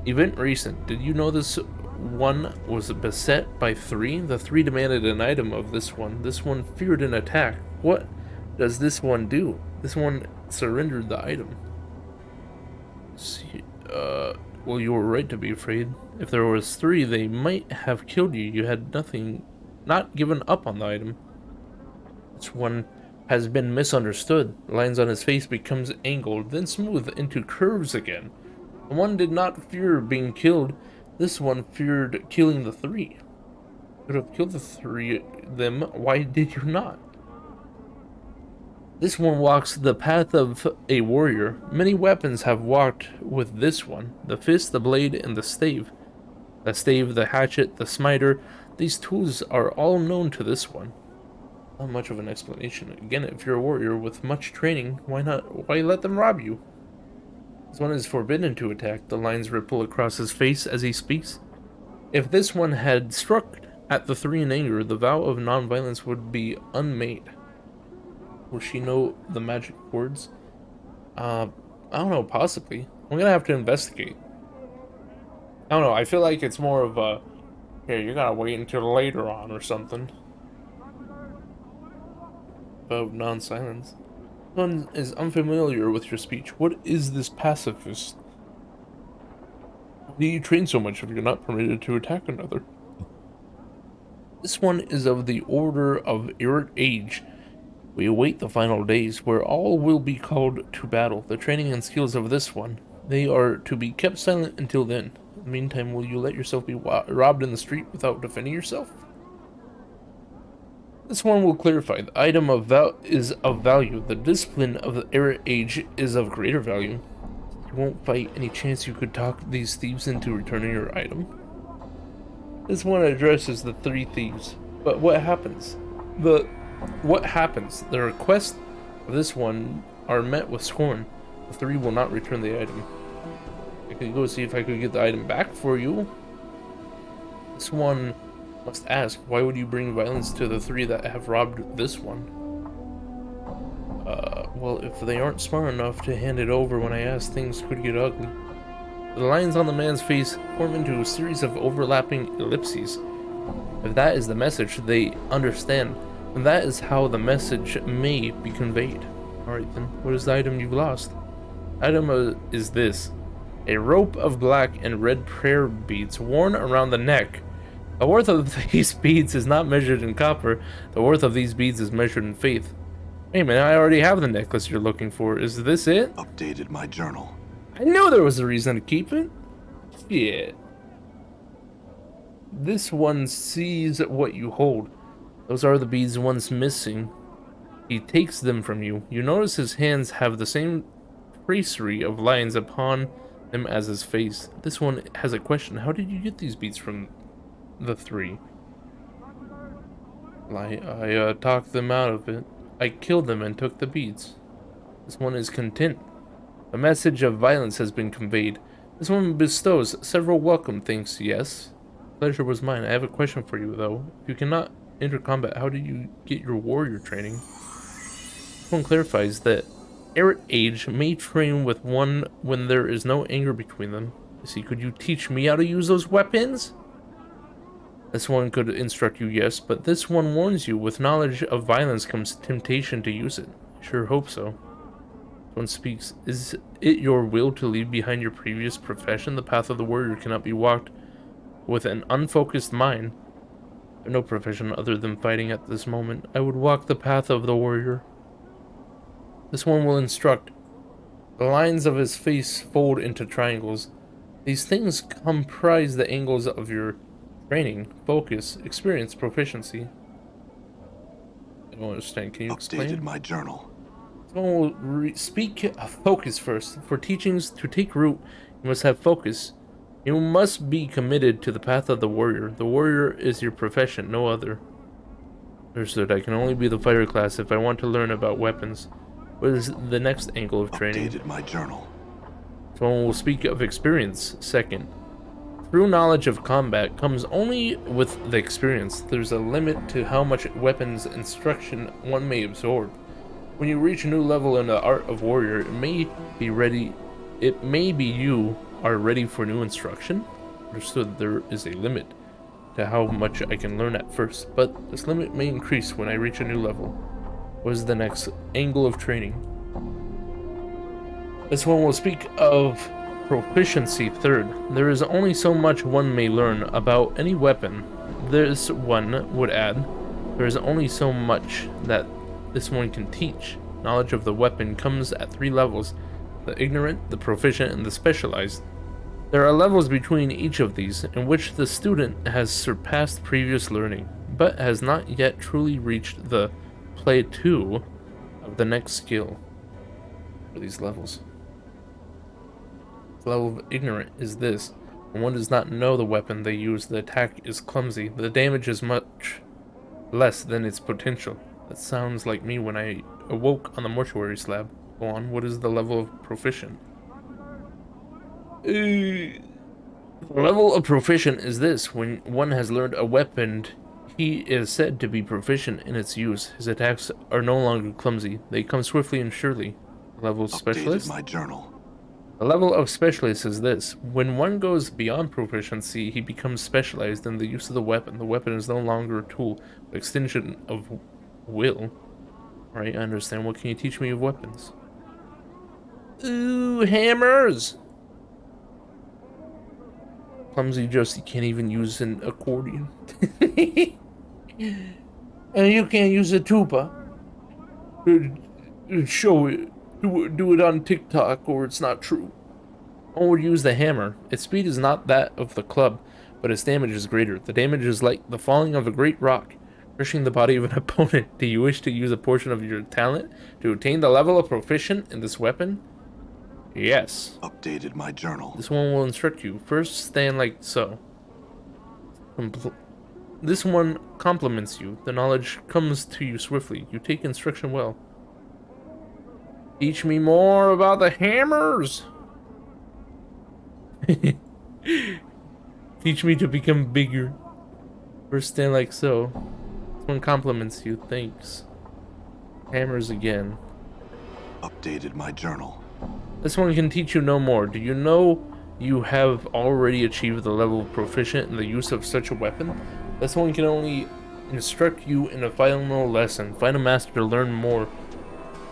Did you know this one was beset by 3? The 3 demanded an item of this one. This one feared an attack. What does this one do? This one surrendered the item. See, well, you were right to be afraid. If there was 3, they might have killed you. You had not given up on the item. This one has been misunderstood. The lines on his face becomes angled, then smooth into curves again. The one did not fear being killed. This one feared killing the 3. Could have killed the 3 them. Why did you not? This one walks the path of a warrior. Many weapons have walked with this one. The fist, the blade, and the stave. The stave, the hatchet, the smiter. These tools are all known to this one. Not much of an explanation. Again, if you're a warrior with much training, why let them rob you? This one is forbidden to attack. The lines ripple across his face as he speaks. If this one had struck at the 3 in anger, the vow of non-violence would be unmade. Will she know the magic words? I don't know, possibly. I'm gonna have to investigate. I don't know, I feel like it's more of a, here, you gotta wait until later on or something. About non-silence. One is unfamiliar with your speech. What is this pacifist? Why do you train so much if you're not permitted to attack another? This one is of the Order of Irate Age. We await the final days, where all will be called to battle. The training and skills of this one, they are to be kept silent until then. In the meantime, will you let yourself be robbed in the street without defending yourself? This one will clarify. The item is of value. The discipline of the Irate Age is of greater value. You won't fight. Any chance you could talk these thieves into returning your item? This one addresses the 3 thieves. But what happens? The requests of this one are met with scorn. The 3 will not return the item. I could go see if I could get the item back for you. This one must ask, why would you bring violence to the 3 that have robbed this one? Well, if they aren't smart enough to hand it over when I ask, things could get ugly. The lines on the man's face form into a series of overlapping ellipses. If that is the message, they understand. And that is how the message may be conveyed. Alright then, what is the item you've lost? Item is this. A rope of black and red prayer beads worn around the neck. The worth of these beads is not measured in copper. The worth of these beads is measured in faith. Hey man, I already have the necklace you're looking for. Is this it? Updated my journal. I knew there was a reason to keep it. Shit. This one sees what you hold. Those are the beads once missing. He takes them from you. You notice his hands have the same tracery of lines upon them as his face. This one has a question. How did you get these beads from the 3? I talked them out of it. I killed them and took the beads. This one is content. A message of violence has been conveyed. This one bestows several welcome thanks, yes. Pleasure was mine. I have a question for you, though. If you cannot enter combat, how do you get your warrior training? One clarifies that Erit Age may train with one when there is no anger between them. See, could you teach me how to use those weapons? This one could instruct you, yes, but this one warns you, with knowledge of violence comes temptation to use it. I sure hope so. This one speaks, is it your will to leave behind your previous profession? The path of the warrior cannot be walked with an unfocused mind. I have no profession other than fighting at this moment. I would walk the path of the warrior. This one will instruct. The lines of his face fold into triangles. These things comprise the angles of your training, focus, experience, proficiency. I don't understand. Can you explain? Updated my journal. Someone will speak of focus first. For teachings to take root, you must have focus. You must be committed to the path of the warrior. The warrior is your profession, no other. Understood. I can only be the fighter class if I want to learn about weapons. What is the next angle of training? Updated my journal. Someone will speak of experience second. True knowledge of combat comes only with the experience. There's a limit to how much weapons instruction one may absorb. When you reach a new level in the art of warrior, it may be you are ready for new instruction. Understood, there is a limit to how much I can learn at first, but this limit may increase when I reach a new level. What is the next angle of training? This one will speak of proficiency third. There is only so much one may learn about any weapon. This one would add, there is only so much that this one can teach. Knowledge of the weapon comes at 3 levels: the ignorant, the proficient, and the specialized. There are levels between each of these, in which the student has surpassed previous learning, but has not yet truly reached the play 2 of the next skill for these levels. The level of ignorant is this: when one does not know the weapon they use, the attack is clumsy, the damage is much less than its potential. That sounds like me when I awoke on the mortuary slab. Go on, what is the level of proficient? The level of proficient is this: when one has learned a weapon, he is said to be proficient in its use. His attacks are no longer clumsy, they come swiftly and surely. Level of specialist? Updated my journal. The level of specialist is this: when one goes beyond proficiency, he becomes specialized in the use of the weapon. The weapon is no longer a tool, but extension of will. Right, I understand. What can you teach me of weapons? Ooh, hammers! Clumsy Justy can't even use an accordion. And you can't use a tuba. Show it. Do it on TikTok, or it's not true. One would use the hammer. Its speed is not that of the club, but its damage is greater. The damage is like the falling of a great rock, crushing the body of an opponent. Do you wish to use a portion of your talent to attain the level of proficient in this weapon? Yes. Updated my journal. This one will instruct you. First, stand like so. This one compliments you. The knowledge comes to you swiftly. You take instruction well. Teach me more about the hammers. Teach me to become bigger. First, stand like so. This one compliments you. Thanks. Hammers again. Updated my journal. This one can teach you no more. Do you know you have already achieved the level of proficient in the use of such a weapon? This one can only instruct you in a final lesson. Find a master to learn more.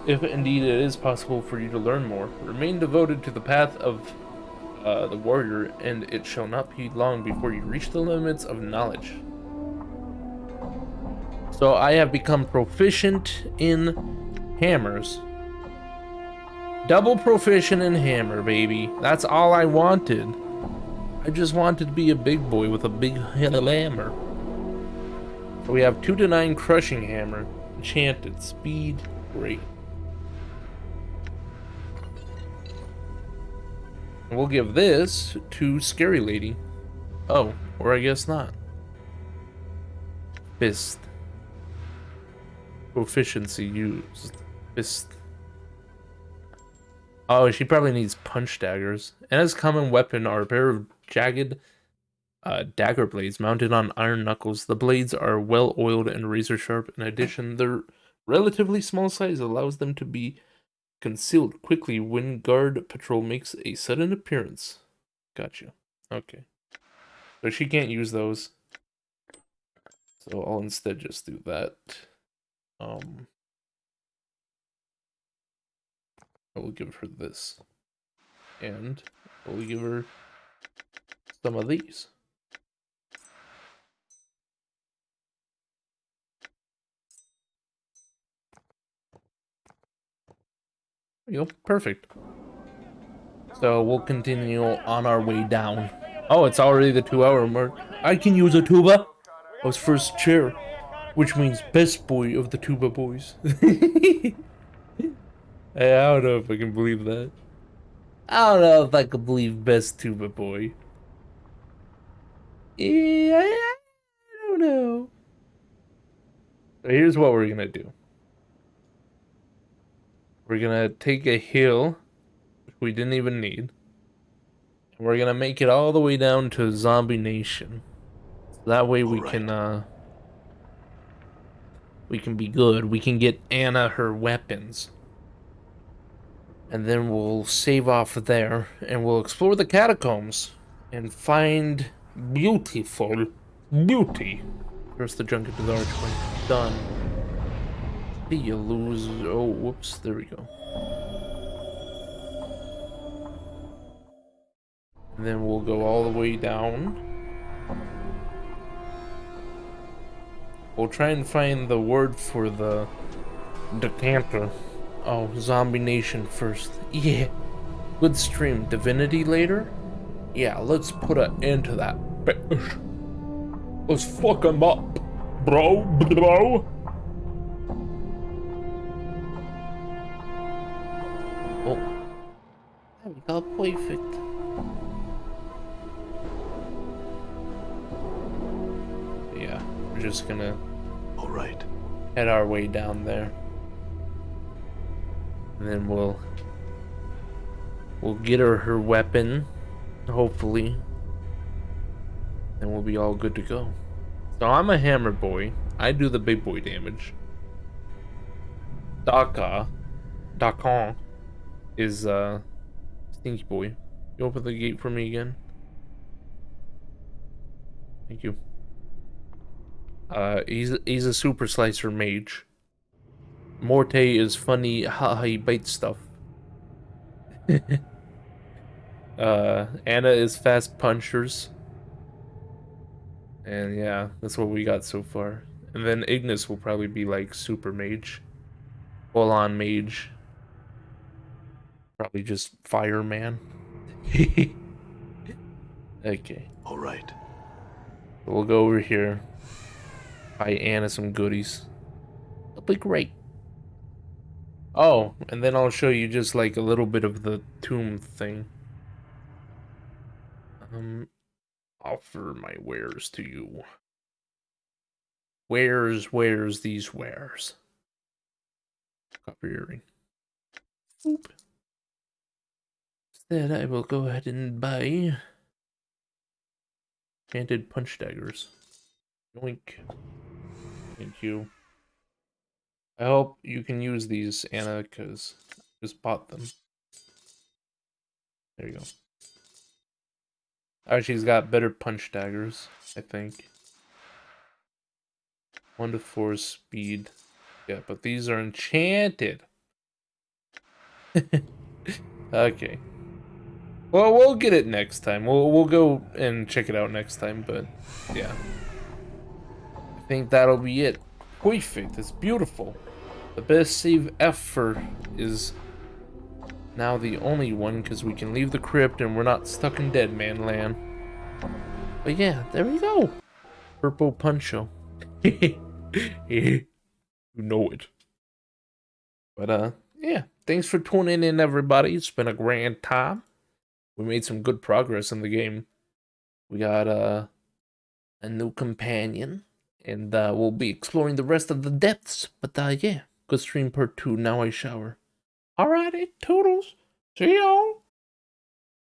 If indeed it is possible for you to learn more, remain devoted to the path of the warrior, and it shall not be long before you reach the limits of knowledge. So I have become proficient in hammers. Double proficient in hammer, baby. That's all I wanted. I just wanted to be a big boy with a big hammer. So we have 2 to 9 crushing hammer, enchanted, speed, great. We'll give this to Scary Lady. Oh, or I guess not. Fist. Proficiency used. Fist. Oh, she probably needs punch daggers. And as common weapon are a pair of jagged Dagger blades mounted on iron knuckles. The blades are well oiled and razor sharp. In addition, their relatively small size allows them to be concealed quickly when guard patrol makes a sudden appearance. Gotcha. Okay. So she can't use those. So I'll instead just do that. I will give her this. And I will give her some of these. There you go. Perfect. So we'll continue on our way down. Oh, it's already the 2-hour mark. I can use a tuba. I was first chair, which means best boy of the tuba boys. I don't know if I can believe that. I don't know if I can believe best tuba boy. Yeah, I don't know. So here's what we're gonna do. We're gonna take a hill, which we didn't even need. And we're gonna make it all the way down to Zombie Nation. So that way we can be good. We can get Anna her weapons. And then we'll save off there, and we'll explore the catacombs and find beautiful beauty. Curse the junk into the archway. Done. See you lose. Oh, whoops. There we go. And then we'll go all the way down. We'll try and find the word for the decanter. Oh, Zombie Nation first. Yeah. Good stream. Divinity later? Yeah, let's put an end to that bitch. Let's fuck him up, bro. Oh. There we go. Perfect. Yeah, we're just gonna All right. head our way down there. And then we'll get her weapon, hopefully. And we'll be all good to go. So I'm a hammer boy. I do the big boy damage. Dakon is stinky boy. You open the gate for me again? Thank you. He's a super slicer mage. Morte is funny, haha, he bites stuff. Anna is fast punchers. And yeah, that's what we got so far. And then Ignis will probably be like super mage. Full on mage. Probably just fireman. Okay. All right. We'll go over here. Buy Anna some goodies. It'll be great. Oh, and then I'll show you just like a little bit of the tomb thing. Offer my wares to you. Wares these wares. Copper earring. Oop. Instead, I will go ahead and buy enchanted punch daggers. Yoink. Thank you. I hope you can use these, Anna, because I just bought them. There you go. Oh, she's got better punch daggers, I think. 1 to 4 speed. Yeah, but these are enchanted. Okay. Well, we'll get it next time. We'll go and check it out next time, but yeah. I think that'll be it. Perfect. It's beautiful. The best save ever is now the only one because we can leave the crypt and we're not stuck in Dead Man Land. But yeah, there we go. Purple Puncho. You know it. But yeah. Thanks for tuning in, everybody. It's been a grand time. We made some good progress in the game. We got a new companion. And we'll be exploring the rest of the depths. But yeah, good stream part 2. Now I shower. Alrighty, toodles. See y'all.